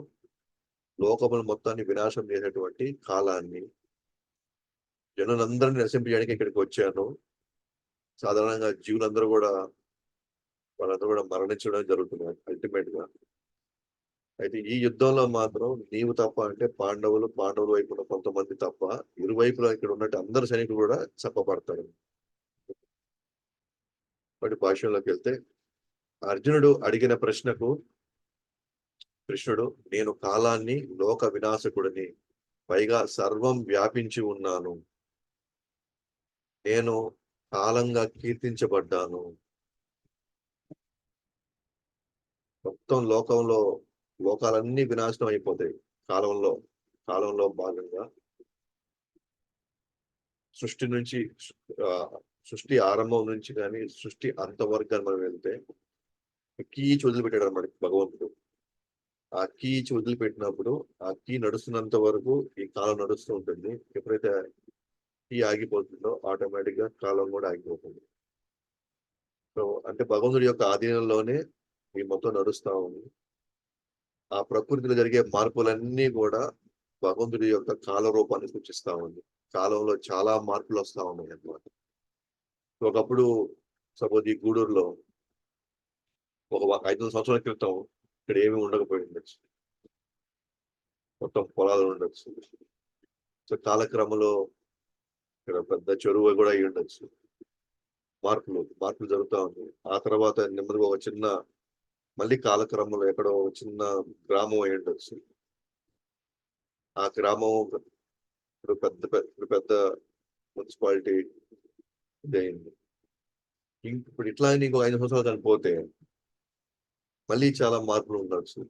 లోకమును మొత్తాన్ని వినాశం చేసేటువంటి కాలాన్ని, జనులందరిని నశింపజేయడానికి ఇక్కడికి వచ్చాను. సాధారణంగా జీవులందరూ గూడా వాళ్ళందరూ గూడా మరణించడం జరుగుతుంది అల్టిమేట్‌గా. అయితే ఈ యుద్ధంలో మాత్రం నీవు తప్ప అంటే పాండవుల వైపున కొంతమంది తప్ప, ఇరువైపులా ఇక్కడ ఉన్నట్టు అందరు సైనికులు గూడా చంపబడతారు. వాటి భాష్యంలోకెళ్తే, అర్జునుడు అడిగిన ప్రశ్నకు కృష్ణుడు నేను కాలాన్ని లోక వినాశకుడిని, పైగా సర్వం వ్యాపించి ఉన్నాను, నేను కాలంగా కీర్తించబడ్డాను. మొత్తం లోకాలన్నీ వినాశనం అయిపోతాయి కాలంలో. కాలంలో భాగంగా సృష్టి నుంచి ఆ, సృష్టి ఆరంభం నుంచి కానీ సృష్టి అంతవరకు మనం వెళ్తే కీచ్ వదిలిపెట్టాడు అనమాట భగవంతుడు. ఆ కీచ్ వదిలిపెట్టినప్పుడు ఆ కీ నడుస్తున్నంత వరకు ఈ కాలం నడుస్తూ ఉంటుంది. ఎప్పుడైతే కీ ఆగిపోతుందో ఆటోమేటిక్ గా కాలం కూడా ఆగిపోతుంది. సో అంటే భగవంతుడి యొక్క ఆధీనంలోనే ఈ మొత్తం నడుస్తా ఉంది. ఆ ప్రకృతిలో జరిగే మార్పులన్నీ కూడా భగవంతుడి యొక్క కాల రూపాన్ని సూచిస్తా ఉంది. కాలంలో చాలా మార్పులు వస్తా ఉన్నాయి అన్నమాట. ఒకప్పుడు సపోజ్ ఈ గూడూరులో ఒక 500 సంవత్సరాల క్రితం ఇక్కడ ఏమీ ఉండకపోయి ఉండొచ్చు, మొత్తం పొలాలు ఉండొచ్చు. సో కాలక్రమంలో ఇక్కడ పెద్ద చెరువు కూడా అయి ఉండొచ్చు. మార్పులు జరుగుతా ఉంది. ఆ తర్వాత నెమ్మదిగా ఒక చిన్న, మళ్ళీ కాలక్రమంలో ఎక్కడో ఒక చిన్న గ్రామం అయి ఉండొచ్చు. ఆ గ్రామం ఇప్పుడు పెద్ద మున్సిపాలిటీ ఇదయింది. ఇప్పుడు ఇట్లా ఇంకో 5 సంవత్సరాలు చనిపోతే మళ్ళీ చాలా మార్పులు ఉండొచ్చు.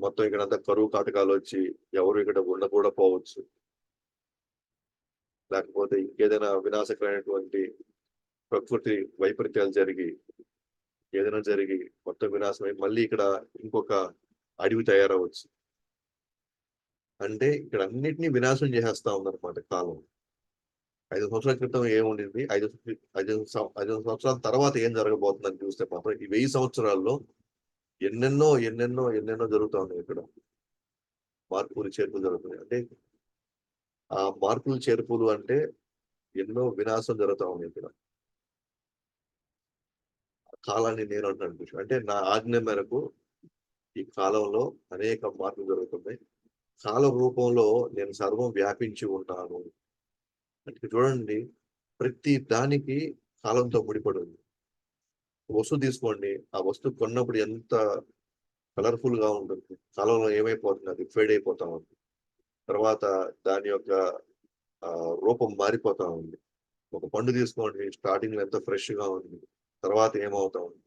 మొత్తం ఇక్కడంతా కరువు కాటకాలు వచ్చి ఎవరు ఇక్కడ ఉండకూడా పోవచ్చు. లేకపోతే ఇంకేదైనా వినాశకరమైనటువంటి ప్రకృతి వైపరీత్యాలు జరిగి ఏదైనా జరిగి మొత్తం వినాశమై మళ్ళీ ఇక్కడ ఇంకొక అడవి తయారవచ్చు. అంటే ఇక్కడ అన్నిటినీ వినాశనం చేసేస్తా ఉందన్నమాట కాలం. 5 సంవత్సరాల క్రితం ఏముండింది, 5 సంవత్సరాల తర్వాత ఏం జరగబోతుందని చూస్తే మాత్రం ఈ 1000 సంవత్సరాల్లో ఎన్నెన్నో జరుగుతా ఉన్నాయి ఇక్కడ. మార్పులు చేర్పులు జరుగుతున్నాయి. అంటే ఆ మార్పులు చేర్పులు అంటే ఎన్నో వినాశం జరుగుతా ఉన్నాయి ఇక్కడ. కాలాన్ని నేను అంటున్నాను. అంటే నా ఆజ్ఞ మేరకు ఈ కాలంలో అనేక మార్పులు జరుగుతున్నాయి. కాల రూపంలో నేను సర్వం వ్యాపించి ఉంటాను. అంటే చూడండి, ప్రతి దానికి కాలంతో ముడిపడి ఉంది. వస్తువు తీసుకోండి, ఆ వస్తువు కొన్నప్పుడు ఎంత కలర్ఫుల్ గా ఉంటుంది, కాలంలో ఏమైపోతుంది, అది ఫేడ్ అయిపోతా ఉంది. తర్వాత దాని యొక్క రూపం మారిపోతా ఉంది. ఒక పండు తీసుకోండి, స్టార్టింగ్ లో ఎంత ఫ్రెష్ గా ఉంది, తర్వాత ఏమవుతా ఉంది,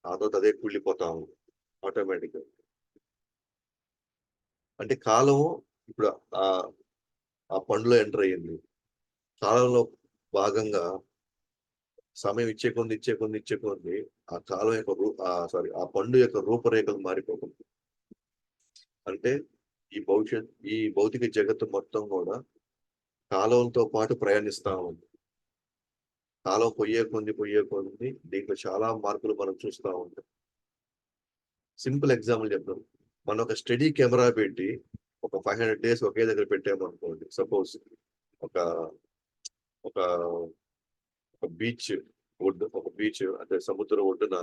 ఆ తర్వాత అదే కుళ్ళిపోతా ఉంది ఆటోమేటిక్ గా. అంటే కాలం ఇప్పుడు ఆ ఆ పండులో ఎంటర్ అయ్యింది. కాలంలో భాగంగా సమయం ఇచ్చే కొద్ది ఆ కాలం యొక్క ఆ పండు యొక్క రూపరేఖలు మారిపోతుంది. అంటే ఈ భౌతిక జగత్తు మొత్తం కూడా కాలంతో పాటు ప్రయాణిస్తా ఉంది. కాలం పొయ్యే కొద్ది దీంట్లో చాలా మార్పులు మనం చూస్తా ఉంటాం. సింపుల్ ఎగ్జాంపుల్ చెప్తాం. మనం ఒక స్టడీ కెమెరా పెట్టి ఒక 500 days ఒకే దగ్గర పెట్టాము అనుకోండి. సపోజ్ ఒక ఒక ఒక బీచ్ అంటే సముద్ర ఒడ్డున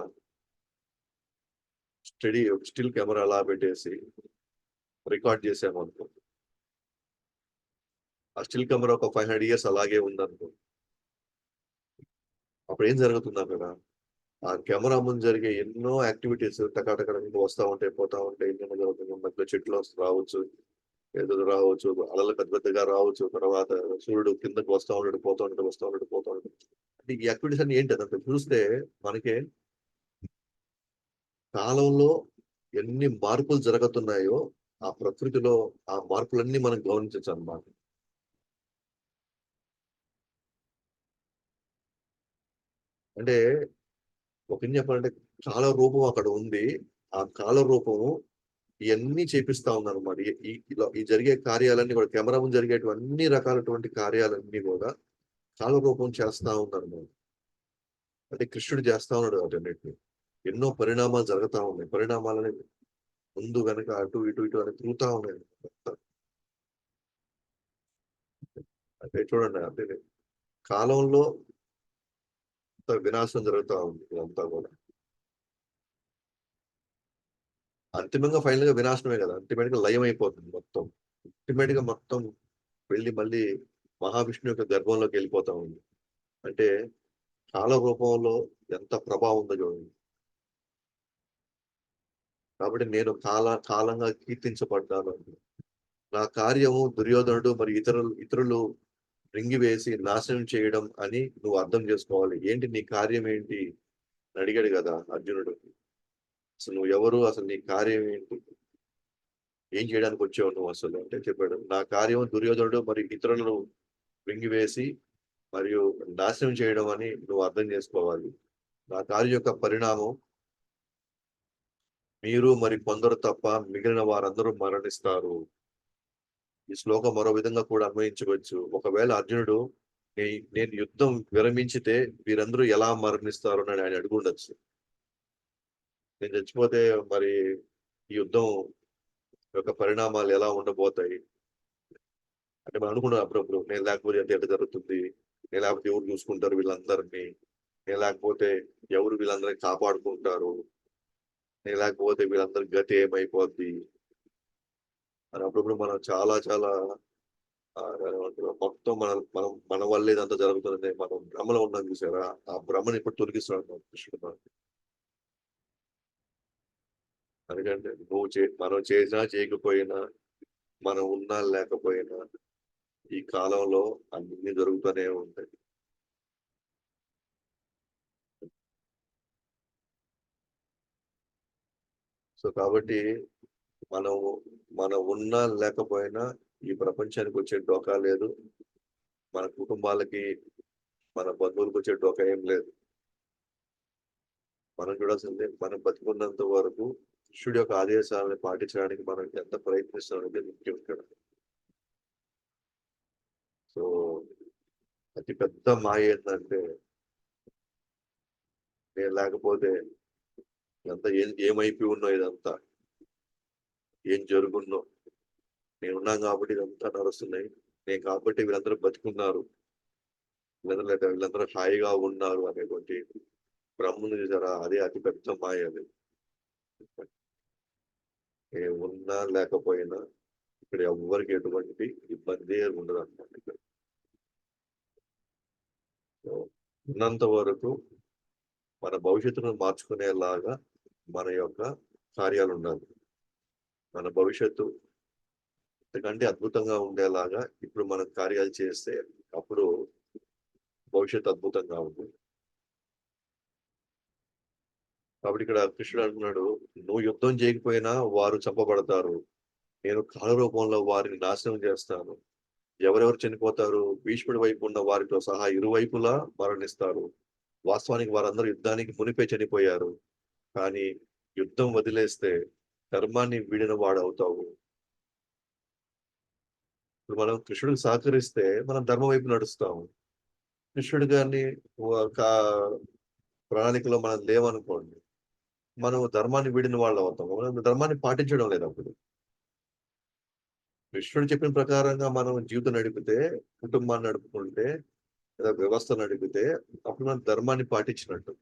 స్టిల్ కెమెరా అలా పెట్టేసి రికార్డ్ చేసాము అనుకో. ఆ స్టిల్ కెమెరా ఒక 500 years అలాగే ఉందనుకో. అప్పుడు ఏం జరుగుతుంది అక్కడ? ఆ కెమెరా ముందు జరిగే ఎన్నో యాక్టివిటీస్ టకాటక వస్తా ఉంటాయి, పోతా ఉంటాయి, ఎన్నెన్నో జరుగుతుంది. మధ్యలో చెట్లు రావచ్చు, ఏదో రావచ్చు, అలలు పెద్దగా రావచ్చు. తర్వాత సూర్యుడు కిందకి వస్తా ఉంటాడు, పోతా ఉంటాడు. అంటే ఈ యాక్టివిటీస్ అన్ని ఏంటి అదంతా చూస్తే మనకే కాలంలో ఎన్ని మార్పులు జరుగుతున్నాయో ఆ ప్రకృతిలో ఆ మార్పులన్నీ మనం గమనించచ్చు అన్నమాట. అంటే ఒక చెప్పాలంటే కాల రూపం అక్కడ ఉంది. ఆ కాల రూపము ఇవన్నీ చేపిస్తా ఉందన్నమాట. ఈ జరిగే కార్యాలన్నీ కూడా కెమెరా ముందు జరిగేటువంటి రకాలటువంటి కార్యాలన్నీ కూడా కాల రూపం చేస్తా ఉందన్నమాట. అంటే కృష్ణుడు చేస్తా ఉన్నాడు వాటన్నిటిని. ఎన్నో పరిణామాలు జరుగుతా ఉన్నాయి. పరిణామాలని ముందు వెనక అటు ఇటు అని తిరుగుతా ఉన్నాయి. అంటే చూడండి, అంటే కాలంలో వినాశం జరుగుతా ఉంది ఇదంతా కూడా. అంతిమంగా ఫైనల్ గా వినాశనమే కదా, అల్టిమేట్ గా లయం అయిపోతుంది మొత్తం. అల్టిమేట్ గా మొత్తం వెళ్ళి మళ్ళీ మహావిష్ణు యొక్క గర్భంలోకి వెళ్ళిపోతా ఉంది. అంటే కాల రూపంలో ఎంత ప్రభావం ఉందో చూడండి. కాబట్టి నేను కాలంగా కీర్తించబడ్డాను. నా కార్యము దుర్యోధనుడు మరి ఇతరులు రింగివేసి నాశనం చేయడం అని నువ్వు అర్థం చేసుకోవాలి. ఏంటి నీ కార్యం ఏంటి అని అడిగాడు కదా అర్జునుడు. అసలు నువ్వు ఎవరు? అసలు నీ కార్యం ఏంటి? ఏం చేయడానికి వచ్చావు నువ్వు అసలు అంటే చెప్పాడు. నా కార్యం దుర్యోధనుడు మరి ఇతరులను మింగివేసి మరియు నాశనం చేయడం అని నువ్వు అర్థం చేసుకోవాలి. నా కార్యం యొక్క పరిణామం మీరు మరి కొందరు తప్ప మిగిలిన వారందరూ మరణిస్తారు. ఈ శ్లోకం మరో విధంగా కూడా అన్వయించవచ్చు. ఒకవేళ అర్జునుడు నేను యుద్ధం విరమించితే వీరందరూ ఎలా మరణిస్తారు అని ఆయన అడుగుండొచ్చు. నేను చచ్చిపోతే మరి ఈ యుద్ధం యొక్క పరిణామాలు ఎలా ఉండబోతాయి అంటే మనం అనుకున్నాం అప్పుడప్పుడు. నేను లేకపోతే ఎంత జరుగుతుంది, నేను లేకపోతే ఎవరు చూసుకుంటారు వీళ్ళందరినీ, నేను లేకపోతే ఎవరు వీళ్ళందరినీ కాపాడుకుంటారు, నేను లేకపోతే వీళ్ళందరి గతి ఏమైపోద్ది అని అప్పుడప్పుడు మనం చాలా చాలా మొత్తం మన వల్లే ఇదంతా జరుగుతుంది మనం భ్రమలో ఉన్నాం చూసారా. ఆ భ్రమని ఇప్పుడు తొలగిస్తున్నాడు కృష్ణుడు. ఎందుకంటే మనం చేసినా చేయకపోయినా, మనం ఉన్నా లేకపోయినా ఈ కాలంలో అన్ని జరుగుతూనే ఉంటాయి. సో కాబట్టి మనం మనం ఉన్నా లేకపోయినా ఈ ప్రపంచానికి వచ్చే డోకా లేదు. మన కుటుంబాలకి మన బంధువులకు వచ్చే డోకా ఏం లేదు. మనం చూడాల్సిందే మనం బతికున్నంత వరకు కృష్ణుడి యొక్క ఆదేశాలను పాటించడానికి మనం ఎంత ప్రయత్నిస్తాం అనేది ముఖ్యం ఇక్కడ. సో అతి పెద్ద మాయ ఏంటంటే నేను లేకపోతే ఇదంతా ఏమైపోయి ఉన్నో ఇదంతా ఏం జరుగున్నో నేనున్నాను కాబట్టి ఇదంతా నడుస్తున్నాయి. నేను కాబట్టి వీళ్ళందరూ బతుకున్నారు, వీళ్ళందరూ హాయిగా ఉన్నారు అనేటువంటి బ్రహ్మను చూసారా. అదే అతి పెద్ద మాయ. అది నేను ఉన్నా లేకపోయినా ఇక్కడ ఎవ్వరికి ఎటువంటి ఇబ్బంది ఉండదు అనమాట. ఇక్కడ ఉన్నంత వరకు మన భవిష్యత్తును మార్చుకునేలాగా మన యొక్క కార్యాలు ఉండాలి. మన భవిష్యత్తు ఎందుకంటే అద్భుతంగా ఉండేలాగా ఇప్పుడు మనం కార్యాలు చేస్తే అప్పుడు భవిష్యత్తు అద్భుతంగా ఉంటుంది. కాబట్టి ఇక్కడ కృష్ణుడు అంటున్నాడు, నువ్వు యుద్ధం చేయకపోయినా వారు చంపబడతారు, నేను కాల రూపంలో వారిని నాశనం చేస్తాను. ఎవరెవరు చనిపోతారు? భీష్ముడి వైపు ఉన్న వారితో సహా ఇరువైపులా మరణిస్తారు. వాస్తవానికి వారందరూ యుద్ధానికి మునిపే చనిపోయారు. కానీ యుద్ధం వదిలేస్తే ధర్మాన్ని వీడిన వాడు అవుతావు. ఇప్పుడు మనం కృష్ణుడికి సహకరిస్తే మనం ధర్మం వైపు నడుస్తాము. కృష్ణుడి గారిని ఒక ప్రణాళికలో మనం లేవనుకోండి, మనం ధర్మాన్ని వీడిన వాళ్ళు అవుతాము. మనం ధర్మాన్ని పాటించడం లేదు అప్పుడు. కృష్ణుడు చెప్పిన ప్రకారంగా మనం జీవితం నడిపితే, కుటుంబాన్ని నడుపుకుంటే, లేదా వ్యవస్థ నడిపితే అప్పుడు మనం ధర్మాన్ని పాటించినట్టు.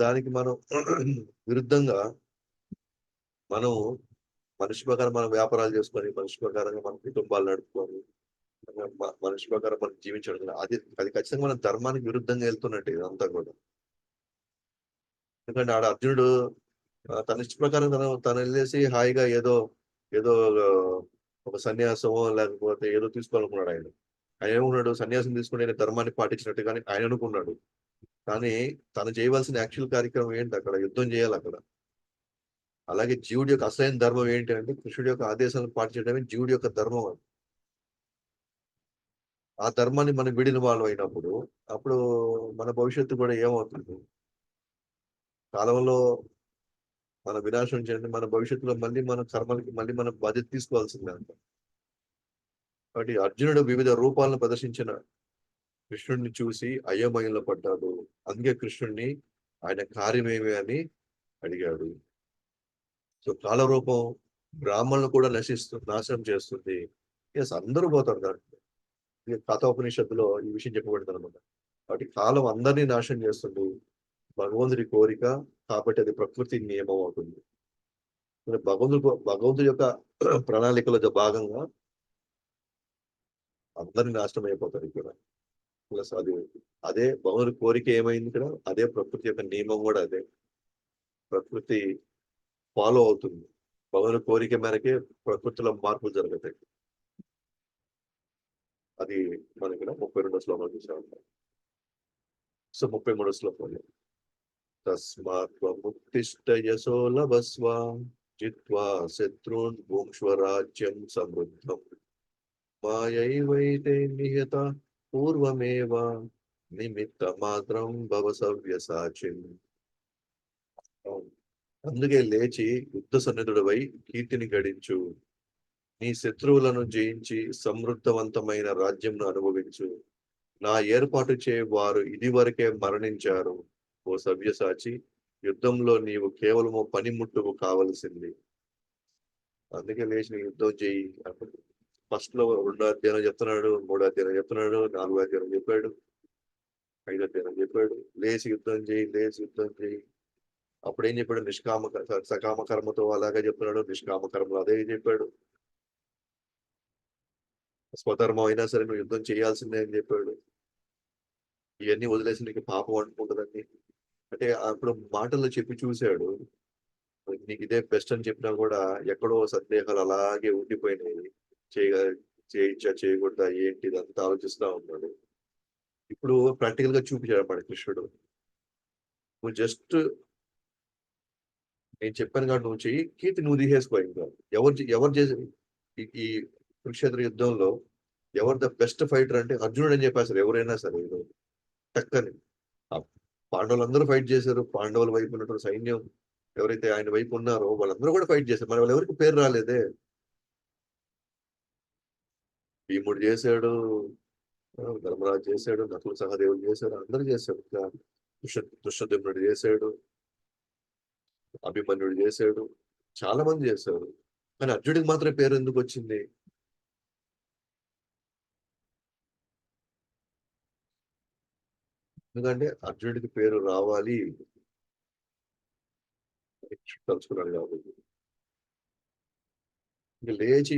దానికి మనం విరుద్ధంగా మనం మనిషి ప్రకారం మనం వ్యాపారాలు చేసుకొని, మనిషి ప్రకారంగా మన కుటుంబాలు నడుపుకొని, మనిషి ప్రకారం మనం జీవించడం అది ఖచ్చితంగా మన ధర్మానికి విరుద్ధంగా వెళ్తున్నట్టు ఇదంతా కూడా. ఎందుకంటే ఆడ అర్జునుడు తన ఇష్ట ప్రకారం తను వెళ్ళేసి హాయిగా ఏదో ఏదో ఒక సన్యాసమో లేకపోతే ఏదో తీసుకోవాలనుకున్నాడు ఆయన. ఆయన ఏమనుకున్నాడు? సన్యాసం తీసుకుని ఆయన ధర్మాన్ని పాటించినట్టు కానీ ఆయన అనుకున్నాడు. కానీ తను చేయవలసిన యాక్చువల్ కార్యక్రమం ఏంటి? అక్కడ యుద్ధం చేయాలి అక్కడ. అలాగే జీవుడి యొక్క అసలైన ధర్మం ఏంటి అంటే కృష్ణుడి యొక్క ఆదేశాలను పాటించడమే జీవుడి యొక్క ధర్మం అని. ఆ ధర్మాన్ని మనం విడిన వాళ్ళు అయినప్పుడు అప్పుడు మన భవిష్యత్తు కూడా ఏమవుతుంది? కాలంలో మన వినాశనం చేయండి, మన భవిష్యత్తులో మళ్ళీ మన కర్మలకి మళ్ళీ మనం బాధ్యత తీసుకోవాల్సిందే అంట. కాబట్టి అర్జునుడు వివిధ రూపాలను ప్రదర్శించిన కృష్ణుడిని చూసి అయోమయంలో పడ్డాడు. అందుకే కృష్ణుడిని ఆయన కార్యమేమి అని అడిగాడు. సో కాల రూపం బ్రాహ్మణులు కూడా నాశనం చేస్తుంది. ఎస్, అందరూ పోతారు దాంట్లో. కథోపనిషత్తులో ఈ విషయం చెప్పబడింది అనమాట. కాబట్టి కాలం అందరినీ నాశనం చేస్తుంది. భగవంతుడి కోరిక కాబట్టి అది ప్రకృతి నియమం అవుతుంది. భగవంతుడి యొక్క ప్రణాళికలో భాగంగా అందరినీ నాశనం అయిపోతారు ఇక్కడ. ప్లస్ అదే భగవంతుడి కోరిక ఏమైంది ఇక్కడ, అదే ప్రకృతి యొక్క నియమం కూడా అదే. ప్రకృతి ఫాలో అవుతుంది. భగవాను కోరిక మేరకే ప్రకృతిలో మార్పులు జరుగుతాయి. అది మనం ఇక్కడ 32వ శ్లోకంలో చూసాం. సో 33వ శ్లోకంలో తస్మాత్ త్వముత్తిష్ట యశో లభస్వ జిత్వా శత్రూన్ భుంక్ష్వ రాజ్యం సమృద్ధం మాయైవైతే నిహత పూర్వమేవ నిమిత్త మాత్రం భవ సవ్యసాచిం. అందుకే లేచి యుద్ధ సన్నిధుడవై కీర్తిని గడించు, నీ శత్రువులను జయించి సమృద్ధవంతమైన రాజ్యంను అనుభవించు. నా ఏర్పాటు చే వారు ఇదివరకే మరణించారు. ఓ సవ్యసాచి, యుద్ధంలో నీవు కేవలము పనిముట్టుకు కావలసింది. అందుకే లేచి యుద్ధం చేయి. ఫస్ట్ లో 2వ అధ్యాయం చెప్తున్నాడు, 3వ అధ్యాయం చెప్తున్నాడు, 4వ అధ్యాయం చెప్పాడు, 5వ అధ్యాయం చెప్పాడు. లేచి యుద్ధం చేయి, లేచి యుద్ధం చేయి. అప్పుడు ఏం చెప్పాడు? సకామ కర్మతో అలాగే చెప్తున్నాడు, నిష్కామ కర్మలు అదే చెప్పాడు. స్వధర్మం అయినా సరే నువ్వు యుద్ధం చేయాల్సిందే అని చెప్పాడు. ఇవన్నీ వదిలేసి నీకు పాపం అనుకుంటుందని అంటే అప్పుడు మాటల్లో చెప్పి చూశాడు. నీకు ఇదే బెస్ట్ అని చెప్పినా కూడా ఎక్కడో సందేహాలు అలాగే ఉండిపోయినాయి. చేయొచ్చా చేయకూడదా ఏంటి ఇదంతా ఆలోచిస్తా ఉన్నాడు. ఇప్పుడు ప్రాక్టికల్ గా చూపించాడు మన కృష్ణుడు. నువ్వు జస్ట్ నేను చెప్పాను కాబట్టి నువ్వు చెయ్యి, కీర్తి నువ్వు తీసేసుకో. ఇంకా ఎవరు చేసి ఈ కురుక్షేత్ర యుద్ధంలో ఎవరు ద బెస్ట్ ఫైటర్ అంటే అర్జునుడు అని చెప్పేస్తారు. ఎవరైనా సరే టక్కని పాండవులందరూ ఫైట్ చేశారు. పాండవుల వైపు ఉన్నటువంటి సైన్యం ఎవరైతే ఆయన వైపు ఉన్నారో వాళ్ళందరూ కూడా ఫైట్ చేశారు. మరి వాళ్ళు ఎవరికి పేరు రాలేదే? భీముడు చేశాడు, ధర్మరాజు చేశాడు, నకుల సహదేవుడు చేశాడు, అందరూ చేశాడు. దుష్యద్యుమ్నుడు చేశాడు, అభిమన్యుడు చేశాడు, చాలా మంది చేశారు. కానీ అర్జునుడికి మాత్రమే పేరు ఎందుకు వచ్చింది? ఎందుకంటే అర్జునుడికి పేరు రావాలి తలుచుకున్నాడు కాబట్టి. ఇంక లేచి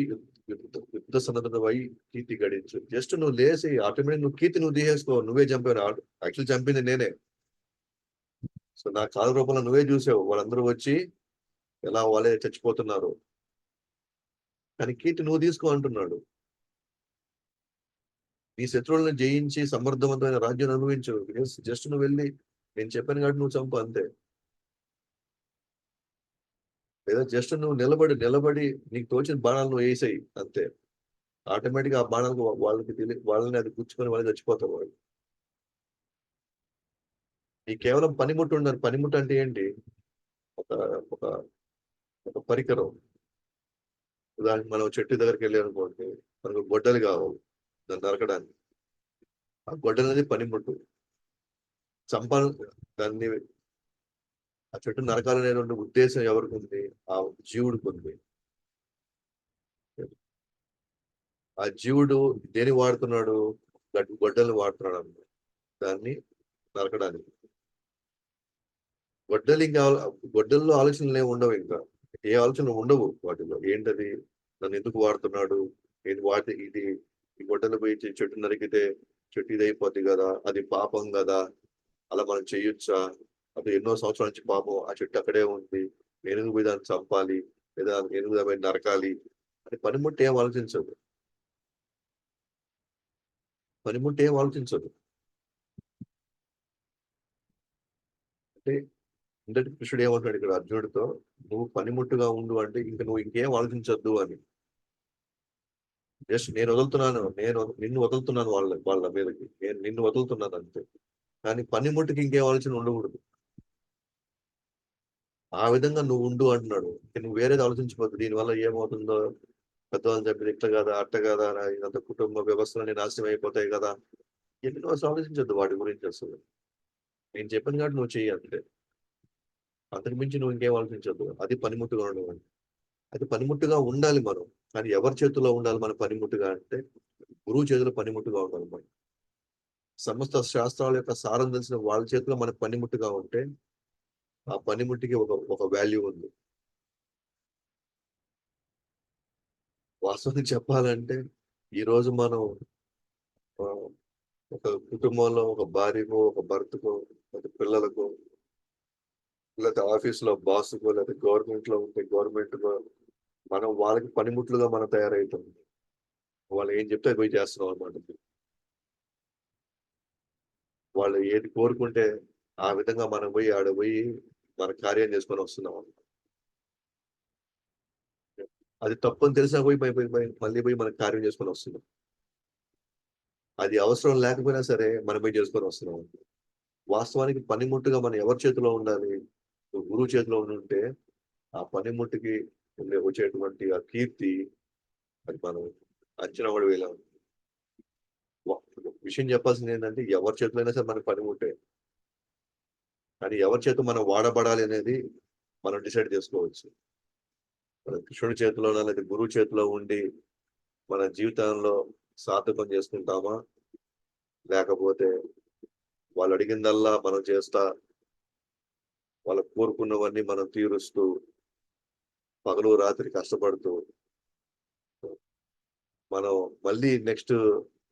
యుద్ధ సన్నద్ధమై కీర్తి గడించు. జస్ట్ నువ్వు లేచి ఆటోమేటిక్ నువ్వు కీర్తి నువ్వు తీసేసుకో. నువ్వే చంపావు. యాక్చువల్ చంపింది నేనే. సో నా కాల రూపంలో నువ్వే చూసావు. వాళ్ళందరూ వచ్చి ఎలా వాళ్ళే చచ్చిపోతున్నారు. కానీ కీర్తి నువ్వు తీసుకో అంటున్నాడు. నీ శత్రువులను జయించి సమర్థవంతమైన రాజ్యం అనుభవించు. జస్ట్ నువ్వు వెళ్ళి నేను చెప్పాను కాబట్టి నువ్వు చంపు అంతే. లేదా జస్ట్ నువ్వు నిలబడి నీకు తోచిన బాణాలు నువ్వు వేసాయి అంతే. ఆటోమేటిక్ ఆ బాణాలకు వాళ్ళని అది గుచ్చుకొని వాళ్ళు చచ్చిపోతారు. వాళ్ళు ఈ కేవలం పనిముట్టు ఉండరు. పనిముట్టు అంటే ఏంటి? ఒక ఒక ఒక పరికరం. దానికి మనం చెట్టు దగ్గరికి వెళ్ళి అనుకోండి, మనకు గొడ్డలు కావాలి దాన్ని నరకడానికి. ఆ గొడ్డలు అనేది పనిముట్టు. చంపాలి దాన్ని. ఆ చెట్టు నరకాలనేటువంటి ఉద్దేశం ఎవరికి ఉంది? ఆ జీవుడికి ఉంది. ఆ జీవుడు దేని వాడుతున్నాడు? గొడ్డలు వాడుతున్నాడు అన్నమాట దాన్ని నరకడానికి. గొడ్డల్లో ఆలోచనలు ఏమి ఉండవు. ఇంకా ఏ ఆలోచనలు ఉండవు వాటిలో. ఏంటది? నన్ను ఎందుకు వాడుతున్నాడు? ఇది ఈ గొడ్డలు పోయి చెట్టు నరికితే చెట్టు ఇది అయిపోద్ది కదా, అది పాపం కదా, అలా మనం చెయ్యొచ్చా? అది ఎన్నో సంవత్సరాల నుంచి పాపం ఆ చెట్టు అక్కడే ఉంది, ఏనుగు పోయి దాన్ని చంపాలి లేదా ఏనుగు పోయి నరకాలి అని పనిముట్టు ఏం ఆలోచించదు. పనిముట్టు ఏం ఆలోచించదు. అంటే ఇంతటి కృష్ణుడు ఏమంటాడు ఇక్కడ అర్జునుడితో? నువ్వు పనిముట్టుగా ఉండు అంటే ఇంక నువ్వు ఇంకేం ఆలోచించొద్దు అని. జస్ట్ నేను వదులుతున్నాను, నిన్ను వదులుతున్నాను వాళ్ళ మీదకి, నేను నిన్ను వదులుతున్నాను అంతే. కానీ పనిముట్టుకి ఇంకేం ఆలోచన ఉండకూడదు. ఆ విధంగా నువ్వు ఉండు అంటున్నాడు. నువ్వు వేరేది ఆలోచించిపోతుంది. దీనివల్ల ఏమవుతుందో, పెద్దవాళ్ళు చెప్పిన ఇట్లా కదా అట్ట కదా, ఇదంతా కుటుంబ వ్యవస్థలన్నీ నాశనం అయిపోతాయి కదా, ఎన్నో ఆలోచించొద్దు వాటి గురించి. అసలు నేను చెప్పాను కాబట్టి నువ్వు చెయ్యి అంతే. అంతకు మించి నువ్వు ఇంకేం ఆలోచించొద్దు. అది పనిముట్టుగా ఉండవు. అది పనిముట్టుగా ఉండాలి మనం. కానీ ఎవరి చేతుల్లో ఉండాలి మన పనిముట్టుగా అంటే గురువు చేతిలో పనిముట్టుగా ఉండాలి మనం. సమస్త శాస్త్రాల యొక్క సారం తెలిసిన వాళ్ళ చేతిలో మన పనిముట్టుగా ఉంటే ఆ పనిముట్టికి ఒక వాల్యూ ఉంది. వాస్తవానికి చెప్పాలంటే ఈ రోజు మనం ఒక కుటుంబంలో ఒక భార్యకో, ఒక భర్తకో, ఒక పిల్లలకు లేకపోతే ఆఫీస్లో బాస్కో లేకపోతే గవర్నమెంట్ లో ఉంటే గవర్నమెంట్ మనం వాళ్ళకి పనిముట్లుగా మనం తయారవుతాం. వాళ్ళు ఏం చెప్తే అది పోయి చేస్తున్నాం అనమాట. వాళ్ళు ఏది కోరుకుంటే ఆ విధంగా మనం పోయి ఆడ పోయి మన కార్యం చేసుకొని వస్తున్నాం అన్నమాట. అది తప్పని తెలిసినా మళ్ళీ పోయి మన కార్యం చేసుకొని వస్తున్నాం. అది అవసరం లేకపోయినా సరే మనం పోయి చేసుకొని వస్తున్నాం. వాస్తవానికి పనిముట్టుగా మనం ఎవరి చేతిలో ఉండాలి? గురువు చేతిలో ఉంటే ఆ పనిముట్టుకి వచ్చేటువంటి ఆ కీర్తి అది మనం అంచనా కూడా వేయలేం. విషయం చెప్పాల్సింది ఏంటంటే ఎవరి చేతిలో అయినా సరే మనకి పనిముట్టే. కానీ ఎవరి చేత మనం వాడబడాలి అనేది మనం డిసైడ్ చేసుకోవచ్చు. కృష్ణుడి చేతిలోనో లేదా గురువు చేతిలో ఉండి మన జీవితంలో సార్థకం చేసుకుంటామా? లేకపోతే వాళ్ళు అడిగిందల్లా మనం చేస్తా, వాళ్ళు కోరుకున్నవన్నీ మనం తీరుస్తూ, పగలు రాత్రి కష్టపడుతూ, మనం మళ్ళీ నెక్స్ట్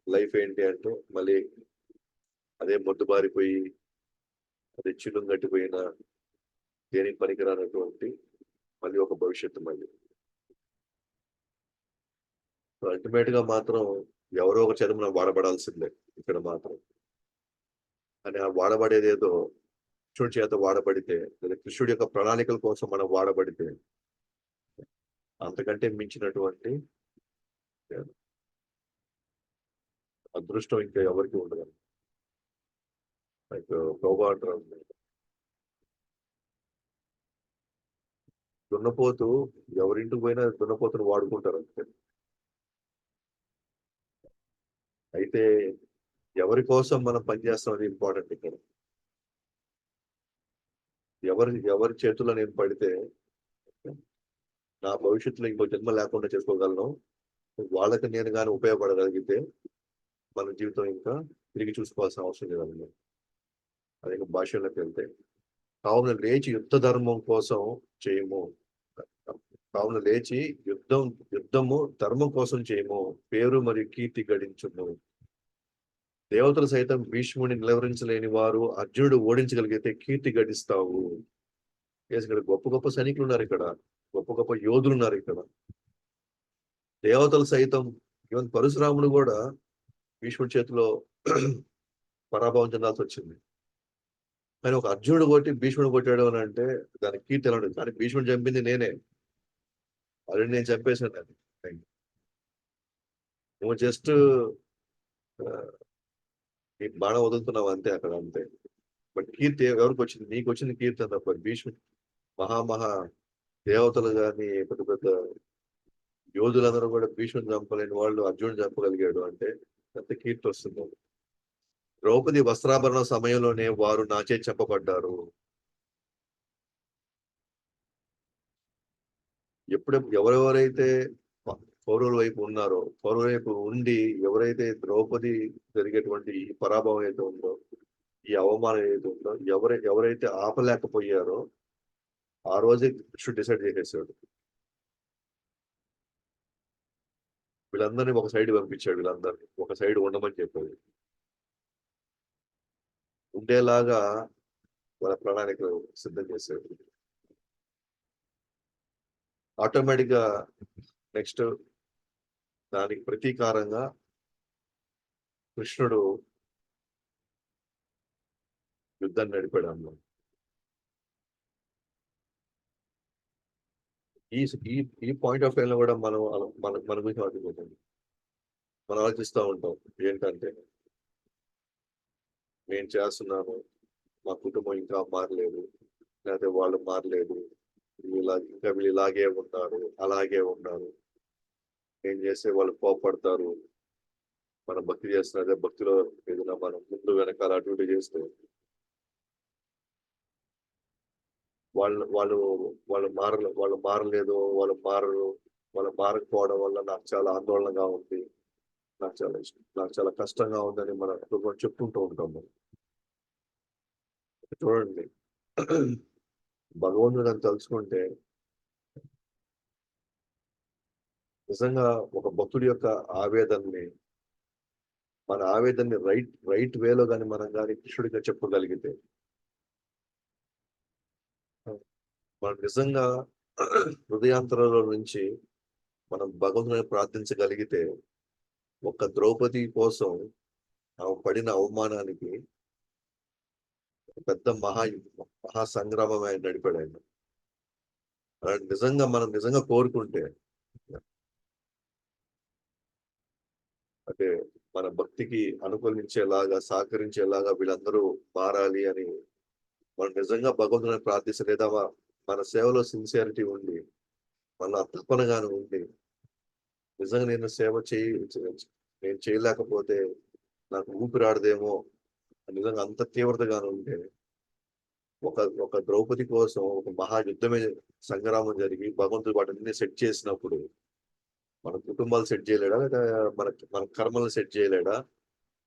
లైఫ్ ఏంటి అంటే మళ్ళీ అదే మొద్దుబారిపోయి, అదే చిల్లుం గట్టిపోయిన, దేనికి పనికిరానటువంటి మళ్ళీ ఒక భవిష్యత్తు మళ్ళీ. అల్టిమేట్ గా మాత్రం ఎవరో ఒక చేత మనం వాడబడాల్సిందే ఇక్కడ మాత్రం. అని ఆ వాడబడేది ఏదో కృష్ణుడి చేత వాడబడితే లేదా కృష్ణుడి యొక్క ప్రణాళికల కోసం మనం వాడబడితే అంతకంటే మించినటువంటి అదృష్టం ఇంకా ఎవరికి ఉండదు. లైక్ ప్రభు అంటారు, దున్నపోతు ఎవరింటికి పోయినా దున్నపోతును వాడుకుంటారు అంతే. అయితే ఎవరి కోసం మనం పనిచేస్తాం అది ఇంపార్టెంట్ ఇక్కడ. ఎవరి చేతుల్లో నేను పడితే నా భవిష్యత్తులో ఇంకో జన్మ లేకుండా చేసుకోగలను, వాళ్ళకి నేను కానీ ఉపయోగపడగలిగితే మన జీవితం ఇంకా తిరిగి చూసుకోవాల్సిన అవసరం లేదండి. అదే భాషలోకి వెళ్తే కావున లేచి యుద్ధ ధర్మం కోసం చేయము. కావున లేచి యుద్ధము ధర్మం కోసం చేయము, పేరు మరియు కీర్తి గడించుము. దేవతలు సైతం భీష్ముడిని నిలవరించలేని వారు అర్జునుడు ఓడించగలిగితే కీర్తి గడిస్తావు. ఇక్కడ గొప్ప గొప్ప సైనికులు ఉన్నారు, ఇక్కడ గొప్ప గొప్ప యోధులు ఉన్నారు ఇక్కడ. దేవతలు సైతం ఈవెన్ పరశురాముడు కూడా భీష్ముడి చేతిలో పరాభవం చెందాల్సి వచ్చింది. కానీ ఒక అర్జునుడు కొట్టి భీష్ముడు కొట్టాడు అని అంటే దానికి కీర్తి ఎలా ఉంటుంది? కానీ భీష్ముడు చంపింది నేనే, ఆల్రెడీ నేను చంపేశాను. అది నువ్వు జస్ట్ నీ బాణం వదులుతున్నావు అంతే అక్కడ, అంతే. బట్ కీర్తి ఎవరికి వచ్చింది? నీకు వచ్చింది కీర్తి తప్ప. భీష్ముడు మహా దేవతలు కానీ పెద్ద పెద్ద యోధులందరూ కూడా భీష్ముడు చంపలేని వాళ్ళు అర్జునుడు చంపగలిగాడు అంటే ఎంత కీర్తి వస్తుంది. ద్రౌపది వస్త్రాభరణ సమయంలోనే వారు నాచే చెప్పబడ్డారు. ఎవరెవరైతే కౌరవుల వైపు ఉన్నారో, కౌరవుల వైపు ఉండి ఎవరైతే ద్రౌపది జరిగేటువంటి ఈ పరాభవం అయితే ఉందో, ఈ అవమానం ఏదైతే ఉందో, ఎవరైతే ఆపలేకపోయారో ఆ రోజే కృష్ణుడు డిసైడ్ చేసేసాడు. వీళ్ళందరినీ ఒక సైడ్ పంపించాడు, వీళ్ళందరినీ ఒక సైడ్ ఉండమని చెప్పాడు. ఉండేలాగా వాళ్ళ ప్రణాళికలు సిద్ధం చేశాడు. ఆటోమేటిక్ గా నెక్స్ట్ దానికి ప్రతీకారంగా కృష్ణుడు యుద్ధాన్ని నడిపాడు అన్నమాట. ఈ పాయింట్ ఆఫ్ లో కూడా మన గురించి ఆలోచించండి. మనం ఆలోచిస్తూ ఉంటాం ఏంటంటే నేను చేస్తున్నాను, మా కుటుంబం ఇంకా మారలేదు, లేకపోతే వాళ్ళు మారలేదు, వీళ్ళు ఇలాగే ఉన్నారు, అలాగే ఉన్నారు, ఏం చేస్తే వాళ్ళు కోపడతారు. మనం భక్తి చేస్తున్నదే భక్తిలో ఏదైనా మనం ముందు వెనకాల అటు ఇటు చేస్తే వాళ్ళు మారలేదు, వాళ్ళు మారకపోవడం వల్ల నాకు చాలా ఆందోళనగా ఉంది, నాకు చాలా కష్టంగా ఉందని మనం చెప్పుకుంటూ ఉంటాము. చూడండి, భగవంతుడు అని తలుచుకుంటే నిజంగా ఒక భక్తుడి యొక్క ఆవేదనని, మన ఆవేదనని రైట్ వేలో కానీ మనం కానీ కృష్ణుడిగా చెప్పగలిగితే మనం నిజంగా హృదయాంతరంలో నుంచి మనం భగవంతుని ప్రార్థించగలిగితే ఒక ద్రౌపది కోసం ఆమె పడిన అవమానానికి పెద్ద మహా సంగ్రామం ఆయన నడిపాడు ఆయన. అలాంటి నిజంగా మనం నిజంగా కోరుకుంటే అంటే మన భక్తికి అనుకూలించేలాగా సహకరించేలాగా వీళ్ళందరూ మారాలి అని మనం నిజంగా భగవంతుని ప్రార్థిస్తే లేదా మన సేవలో సిన్సియారిటీ ఉండి మన తపనగాను ఉండి నిజంగా నేను సేవ నేను చేయలేకపోతే నాకు ఊపిరాడదేమో నిజంగా అంత తీవ్రతగాను ఉంటే ఒక ఒక ద్రౌపది కోసం ఒక మహాయుద్ధమే సంగ్రామం జరిగి భగవంతుడు వాటిని సెట్ చేసినప్పుడు మన కుటుంబాలు సెట్ చేయలేడా లేదా మన కర్మలు సెట్ చేయలేడా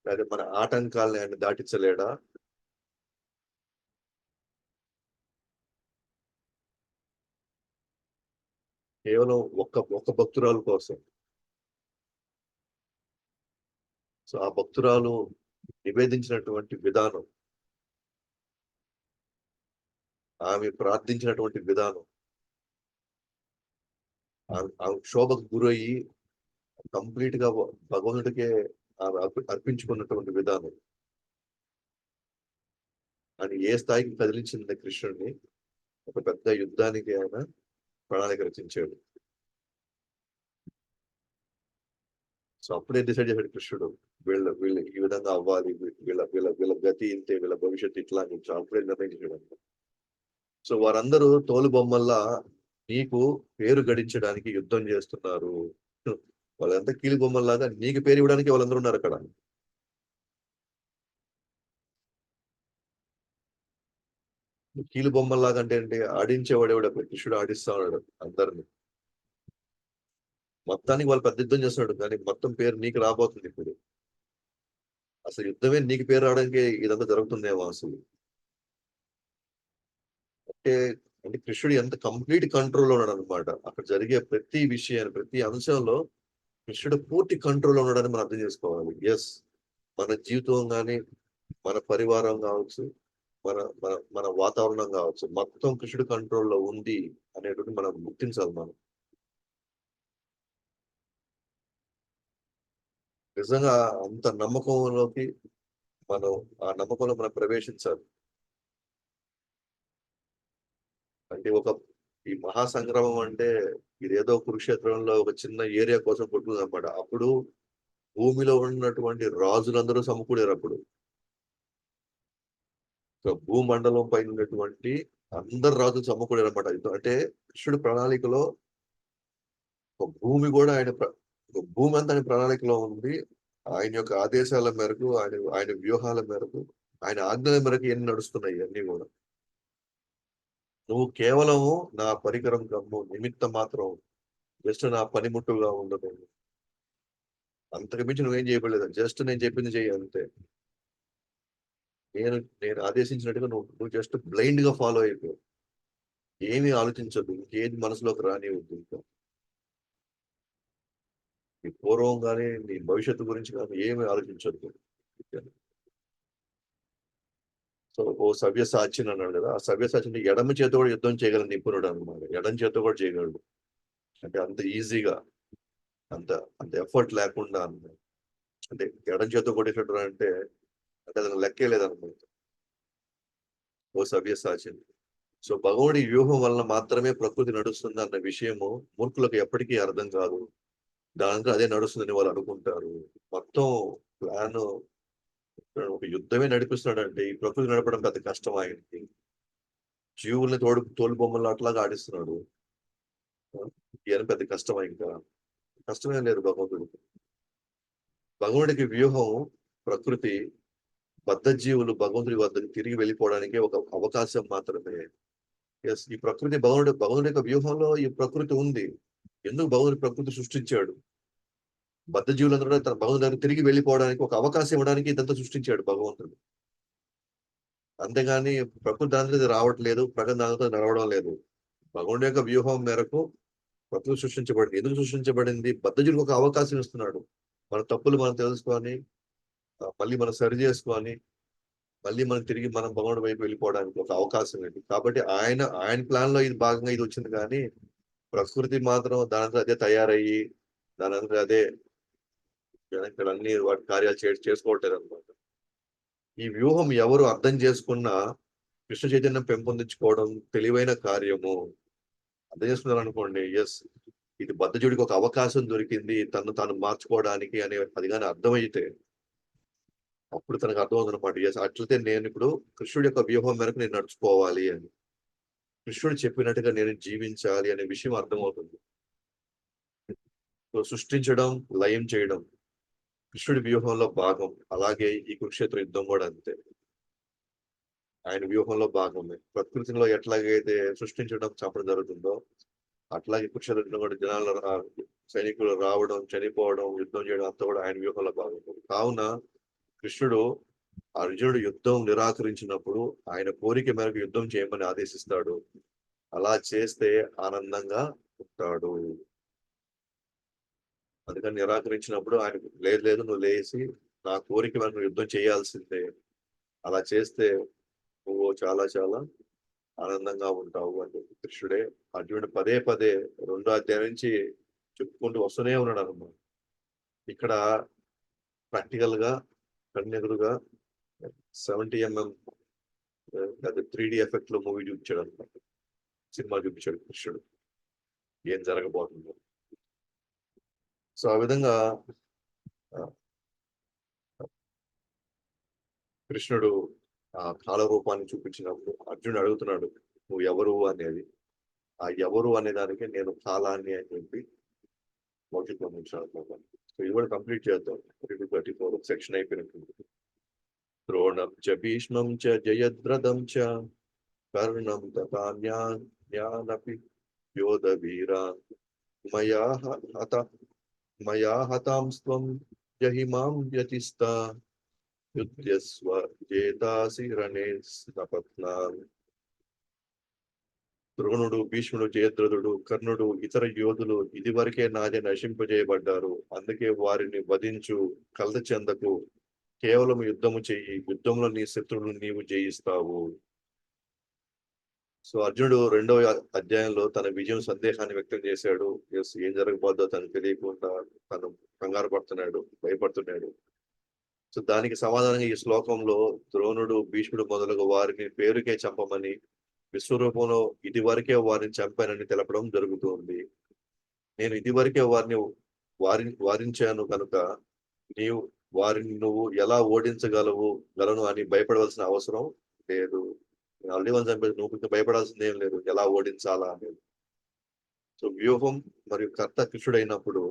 లేదా మన ఆటంకాలని ఆయన దాటించలేడా? కేవలం ఒక్క భక్తురాలు కోసం. సో ఆ భక్తురాలు నివేదించినటువంటి విధానం, ఆమె ప్రార్థించినటువంటి విధానం, ఆమె క్షోభకు గురయ్యి కంప్లీట్ గా భగవంతుడికే ఆమె అర్పించుకున్నటువంటి విధానం అని ఏ స్థాయికి కదిలించింది కృష్ణుడిని. ఒక పెద్ద యుద్ధానికి ఆయన ప్రణాళిక రచించాడు. సో అప్పుడే డిసైడ్ చేశాడు కృష్ణుడు, వీళ్ళు ఈ విధంగా అవ్వాలి, వీళ్ళ వీళ్ళ వీళ్ళ గతి ఇంతే, వీళ్ళ భవిష్యత్తు ఇట్లా అని అప్పుడే నిర్ణయించాడు. సో వారందరూ తోలు బొమ్మల్లా నీకు పేరు గడించడానికి యుద్ధం చేస్తున్నారు. వాళ్ళంతా కీలు బొమ్మల్లాగా నీకు పేరు ఇవ్వడానికి వాళ్ళందరూ ఉన్నారు అక్కడ. కీలు బొమ్మల్లాగా అంటే ఏంటి? ఆడించేవాడేవాడు అప్పుడు కృష్ణుడు ఆడిస్తా ఉన్నాడు అందరిని. మొత్తానికి వాళ్ళు పెద్ద యుద్ధం చేస్తున్నాడు కానీ మొత్తం పేరు నీకు రాబోతుంది ఇప్పుడు. అసలు యుద్ధమే నీకు పేరు రావడానికి ఇదంతా జరుగుతుందేమో అసలు. అంటే అంటే కృష్ణుడు ఎంత కంప్లీట్ కంట్రోల్లో ఉన్నాడు అనమాట. అక్కడ జరిగే ప్రతి విషయాన్ని, ప్రతి అంశంలో కృష్ణుడు పూర్తి కంట్రోల్లో ఉన్నాడని మనం అర్థం చేసుకోవాలి. ఎస్, మన జీవితం కానీ, మన పరివారం కావచ్చు, మన మన మన వాతావరణం కావచ్చు, మొత్తం కృష్ణుడు కంట్రోల్లో ఉంది అనేటువంటి మనం గుర్తించాలి. మనం నిజంగా అంత నమ్మకంలోకి మనం ఆ నమ్మకంలో మనం ప్రవేశించాలి. అంటే ఈ మహాసంగ్రామం అంటే ఇదేదో కురుక్షేత్రంలో ఒక చిన్న ఏరియా కోసం కొట్టుకుంది అనమాట. అప్పుడు భూమిలో ఉన్నటువంటి రాజులందరూ సమకూడారు అప్పుడు. భూమండలం పైన ఉన్నటువంటి అందరు రాజులు సమకూడారు అనమాట. అంటే కృష్ణుడి ప్రణాళికలో ఒక భూమి కూడా భూమి అంతా ఆయన ప్రణాళికలో ఉంది. ఆయన యొక్క ఆదేశాల మేరకు, ఆయన వ్యూహాల మేరకు, ఆయన ఆజ్ఞల మేరకు ఎన్ని నడుస్తున్నాయి అన్ని కూడా. నువ్వు కేవలము నా పరికరం కమ్ము, నిమిత్తం మాత్రం, జస్ట్ నా పనిముట్టుగా ఉండదు. అంతకు మించి నువ్వేం చేయబడలేదు. జస్ట్ నేను చెప్పింది చెయ్యి అంతే. నేను ఆదేశించినట్టుగా నువ్వు జస్ట్ బ్లైండ్ గా ఫాలో అయిపో. ఏమీ ఆలోచించద్దు, ఇంకేది మనసులోకి రానివ్వద్దు. ఇంకా నీ పూర్వం కానీ నీ భవిష్యత్తు గురించి కానీ ఏమీ ఆలోచించద్దు. సో ఓ సవ్యసాచిని అన్నాడు కదా, ఆ సవ్యసాచిని ఎడమ చేత కూడా యుద్ధం చేయగల నిపుణుడు అనమాట. ఎడమ చేత కూడా చేయగలడు. అంటే అంత ఈజీగా, అంత అంత ఎఫర్ట్ లేకుండా అన్నమాట. అంటే ఎడం చేత కొట్టేటట్టు అంటే అతను లెక్కే లేదన్నమాట. ఓ సవ్యసాచిని. సో భగవుడి వ్యూహం వలన మాత్రమే ప్రకృతి నడుస్తుంది అన్న విషయము మూర్ఖులకు ఎప్పటికీ అర్థం కాదు. దాంట్లో అదే నడుస్తుందని వాళ్ళు అనుకుంటారు. మొత్తం ప్లాన్ ఒక యుద్ధమే నడిపిస్తున్నాడంటే ఈ ప్రకృతి నడపడం పెద్ద కష్టం ఆయనకి. జీవుల్ని తోలు బొమ్మలు అట్లాగా ఆడిస్తున్నాడు. ఈయన పెద్ద కష్టమా? ఇంకా కష్టమే లేదు భగవంతుడికి. భగవంతుడికి వ్యూహం ప్రకృతి, బద్ధ జీవులు భగవంతుడి వద్దకు తిరిగి వెళ్ళిపోవడానికి ఒక అవకాశం మాత్రమే. ఎస్, ఈ ప్రకృతి భగవంతుడి యొక్క వ్యూహంలో ఈ ప్రకృతి ఉంది. ఎందుకు భగవంతుడు ప్రకృతి సృష్టించాడు? బద్ధ జీవులందరూ తన భగవంతుడి దగ్గర తిరిగి వెళ్ళిపోవడానికి ఒక అవకాశం ఇవ్వడానికి ఇదంతా సృష్టించాడు భగవంతుడు. అంతేగాని ప్రకృతి దానితో రావట్లేదు, ప్రకృతి దానితో నడవడం లేదు. భగవంతుడి యొక్క వ్యూహం మేరకు ప్రకృతి సృష్టించబడింది. ఎందుకు సృష్టించబడింది? బద్ధ జీవులకు ఒక అవకాశం ఇస్తున్నాడు. మన తప్పులు మనం తెలుసుకొని మళ్ళీ మనం సరి చేసుకొని మళ్ళీ మనం తిరిగి మనం భగవానుడి వైపు వెళ్ళిపోవడానికి ఒక అవకాశం ఏంటి. కాబట్టి ఆయన ప్లాన్ లో ఇది భాగంగా ఇది వచ్చింది, కానీ ప్రకృతి మాత్రం దానంతా అదే తయారయ్యి దానంతా అదే ఇక్కడ అన్ని వాటి కార్యాలు చేసుకోవట్లేదు అనమాట. ఈ వ్యూహం ఎవరు అర్థం చేసుకున్నా కృష్ణ చైతన్యం పెంపొందించుకోవడం తెలివైన కార్యము. అర్థం చేసుకున్నారు అనుకోండి, ఎస్, ఇది బద్ధజుడికి ఒక అవకాశం దొరికింది తను తాను మార్చుకోవడానికి అనే అది కానీ అర్థమైతే అప్పుడు తనకు అర్థమవుతుంది అనమాట. ఎస్, అట్లయితే నేను ఇప్పుడు కృష్ణుడి యొక్క వ్యూహం మేరకు నేను నడుచుకోవాలి అని, కృష్ణుడు చెప్పినట్టుగా నేను జీవించాలి అనే విషయం అర్థమవుతుంది. సో సృష్టించడం, లయం చేయడం కృష్ణుడి వ్యూహంలో భాగం. అలాగే ఈ కురుక్షేత్ర యుద్ధం కూడా అంతే, ఆయన వ్యూహంలో భాగమే. ప్రకృతిలో ఎట్లాగైతే సృష్టించడం, చంపడం జరుగుతుందో అట్లాగే కురుక్షేత్ర యుద్ధం కూడా జనాలు సైనికులు రావడం, చనిపోవడం, యుద్ధం చేయడం అంతా కూడా ఆయన వ్యూహంలో భాగం. కావున కృష్ణుడు అర్జునుడు యుద్ధం నిరాకరించినప్పుడు ఆయన కోరిక మేరకు యుద్ధం చేయమని ఆదేశిస్తాడు. అలా చేస్తే ఆనందంగా ఉంటాడు. అందుకని నిరాకరించినప్పుడు ఆయన లేదు లేదు నువ్వు లేచి నా కోరిక మేరకు యుద్ధం చేయాల్సిందే, అలా చేస్తే నువ్వు చాలా చాలా ఆనందంగా ఉంటావు అని కృష్ణుడే అర్జునుడు పదే పదే 2వ అధ్యాయం నుంచి చెప్పుకుంటూ వస్తూనే ఉన్నాడు అన్నమాట. ఇక్కడ ప్రాక్టికల్ గా కన్నెదురుగా 70mm 3D ఎఫెక్ట్ లో మూవీ చూపించాడు అనమాట. సినిమా చూపించాడు కృష్ణుడు ఏం జరగబోతుందో. సో ఆ విధంగా కృష్ణుడు ఆ కాల రూపాన్ని చూపించినప్పుడు అర్జునుడు అడుగుతున్నాడు నువ్వు ఎవరు అనేది. ఆ ఎవరు అనే దానికి నేను కాలాన్ని అని చెప్పి భౌతిక ఉంచాను. సో ఇది కూడా కంప్లీట్ చేద్దాం. 34 సెక్షన్ అయిపోయినట్టుంది. ద్రోణం చ భీష్మం చ జయద్రథం చ కర్ణం తథాన్యానపి యోధ వీరా మయా హతాంస్త్వం జహిమాం వ్యతిస్తా యుధ్యస్వ జేతాసి రణే స్నపత్నాన్. ద్రోణుడు, భీష్ముడు, జయద్రథుడు, కర్ణుడు, ఇతర యోధులు ఇదివరకే నాదే నశింపజేయబడ్డారు. అందుకే వారిని వధించు, కలత చెందకు, కేవలం యుద్ధము చెయ్యి. యుద్ధంలో నీ శత్రువును నీవు జయిస్తావు. సో అర్జునుడు 2వ అధ్యాయంలో తన విజయం సందేహాన్ని వ్యక్తం చేశాడు. ఎస్, ఏం జరగబోద్దో తనకు తెలియకుండా తను కంగారు పడుతున్నాడు, భయపడుతున్నాడు. సో దానికి సమాధానంగా ఈ శ్లోకంలో ద్రోణుడు, భీష్ముడు మొదలగు వారిని పేరుకే చంపమని, విశ్వరూపంలో ఇది వరకే వారిని చంపానని తెలపడం జరుగుతుంది. నేను ఇదివరకే వారించాను కనుక వారిని నువ్వు ఎలా గలను అని భయపడవలసిన అవసరం లేదు. ఆల్రెడీ వాళ్ళు చంపేది, నువ్వు ఇంకా భయపడాల్సింది ఏం లేదు ఎలా ఓడించాలా అనేది. సో వ్యూహం మరియు కర్త కృష్ణుడైనప్పుడు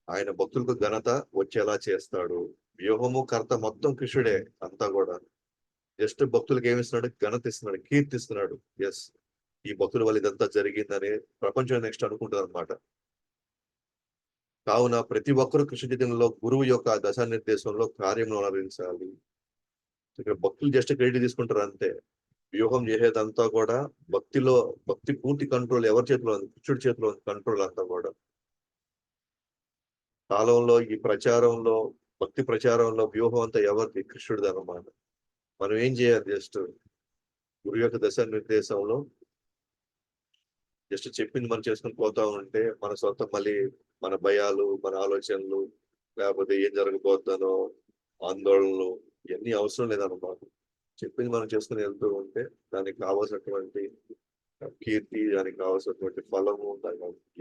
ఆయన భక్తులకు ఘనత వచ్చేలా చేస్తాడు. వ్యూహము, కర్త మొత్తం కృష్ణుడే అంతా కూడా. జస్ట్ భక్తులకు ఏమిస్తున్నాడు? ఘనత ఇస్తున్నాడు, కీర్తిస్తున్నాడు. ఎస్, ఈ భక్తుల వల్ల ఇదంతా జరిగిందని ప్రపంచం నెక్స్ట్ అనుకుంటుంది అనమాట. కావున ప్రతి ఒక్కరూ కృష్ణ చైతన్యంలో గురువు యొక్క దశానిర్దేశంలో కార్యంలో అనుసరించాలి. ఇక్కడ భక్తులు జస్ట్ క్రెడిట్ తీసుకుంటారు అంతే. వ్యూహం చేసేదంతా కూడా భక్తి పూర్తి కంట్రోల్ ఎవరి చేతిలో ఉంది? కృష్ణుడి చేతిలో ఉంది కంట్రోల్ అంతా కూడా. కాలంలో ఈ భక్తి ప్రచారంలో వ్యూహం అంతా ఎవరిది? కృష్ణుడిది అన్నమాట. మనం ఏం చేయాలి? జస్ట్ గురు యొక్క దశానిర్దేశంలో జస్ట్ చెప్పింది మనం చేసుకుని పోతా ఉంటే మన సొంత మళ్ళీ మన భయాలు, మన ఆలోచనలు, లేకపోతే ఏం జరగబోతానో ఆందోళనలు ఇవన్నీ అవసరం లేదన్నమాట. చెప్పింది మనం చేసుకుని వెళ్తూ ఉంటే దానికి కావాల్సినటువంటి కీర్తి, దానికి కావాల్సినటువంటి ఫలము,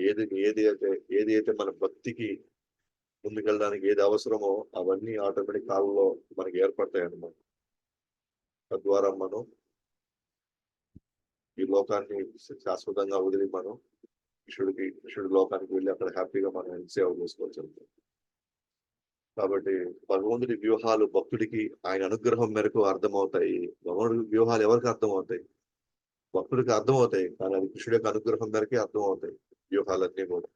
ఏది అయితే మన భక్తికి ముందుకెళ్ళడానికి ఏది అవసరమో అవన్నీ ఆటోమేటిక్ కాలంలో మనకి ఏర్పడతాయి అన్నమాట. తద్వారా మనం ఈ లోకాన్ని శాశ్వతంగా వదిలి మనం కృష్ణుడి లోకానికి వెళ్ళి అక్కడ హ్యాపీగా మనం సేవ చేసుకోవచ్చు. కాబట్టి భగవంతుడి వ్యూహాలు భక్తుడికి ఆయన అనుగ్రహం మేరకు అర్థమవుతాయి. భగవంతుడి వ్యూహాలు ఎవరికి అర్థమవుతాయి? భక్తుడికి అర్థమవుతాయి, కానీ అది కృష్ణుడి యొక్క అనుగ్రహం మేరకే అర్థమవుతాయి వ్యూహాలన్నీ కూడా.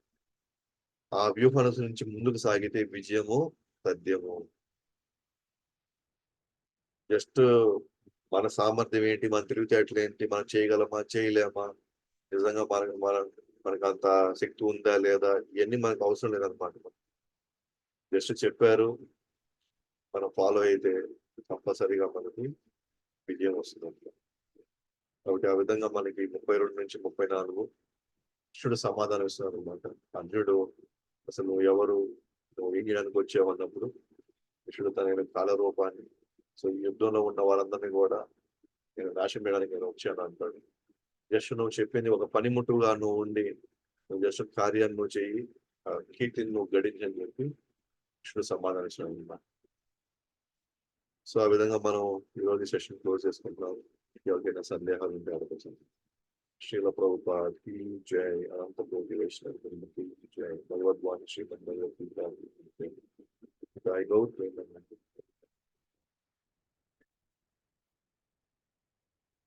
ఆ వ్యూహం నుంచి ముందుకు సాగితే విజయము తథ్యము. జస్ట్ మన సామర్థ్యం ఏంటి, మన తెలివితేటలు ఏంటి, మనం చేయగలమా చేయలేమా, నిజంగా మనకు అంత శక్తి ఉందా లేదా, ఇవన్నీ మనకు అవసరం లేదన్నమాట. జస్ట్ చెప్పారు, మనం ఫాలో అయితే కంపల్సరీగా మనకి విజయం వస్తుంది. కాబట్టి ఆ విధంగా మనకి 32-34 కృష్ణుడు సమాధానం ఇస్తున్నాడు అనమాట. అర్జునుడు అసలు నువ్వు ఎవరు, నువ్వు ఏం చేయడానికి వచ్చావు అన్నప్పుడు కృష్ణుడు తన కాల రూపాన్ని, సో ఈ యుద్ధంలో ఉన్న వాళ్ళందరినీ కూడా నేను నాశనం చేయడానికి నేను వచ్చాను అంటాడు. జస్ట్ నువ్వు చెప్పింది ఒక పనిముట్టుగా నువ్వు ఉండి, నువ్వు జస్ట్ కార్యాన్ని నువ్వు చెయ్యి, కీర్తిని నువ్వు గడించి అని చెప్పి కృష్ణుడు సమాధానం ఇస్తున్నాడు అన్నమాట. సో ఆ విధంగా మనం ఈరోజు సెషన్ క్లోజ్ చేసుకుంటున్నాం. ఎవరికైనా సందేహాలు ఉంటే అడగచ్చు. శ్రీల ప్రభుపాద్ కీ జై, అనంత కోటి వైష్ణవ కీ జై, భగవద్వాణి శ్రీమద్ భగవద్గీత జై గౌతమ.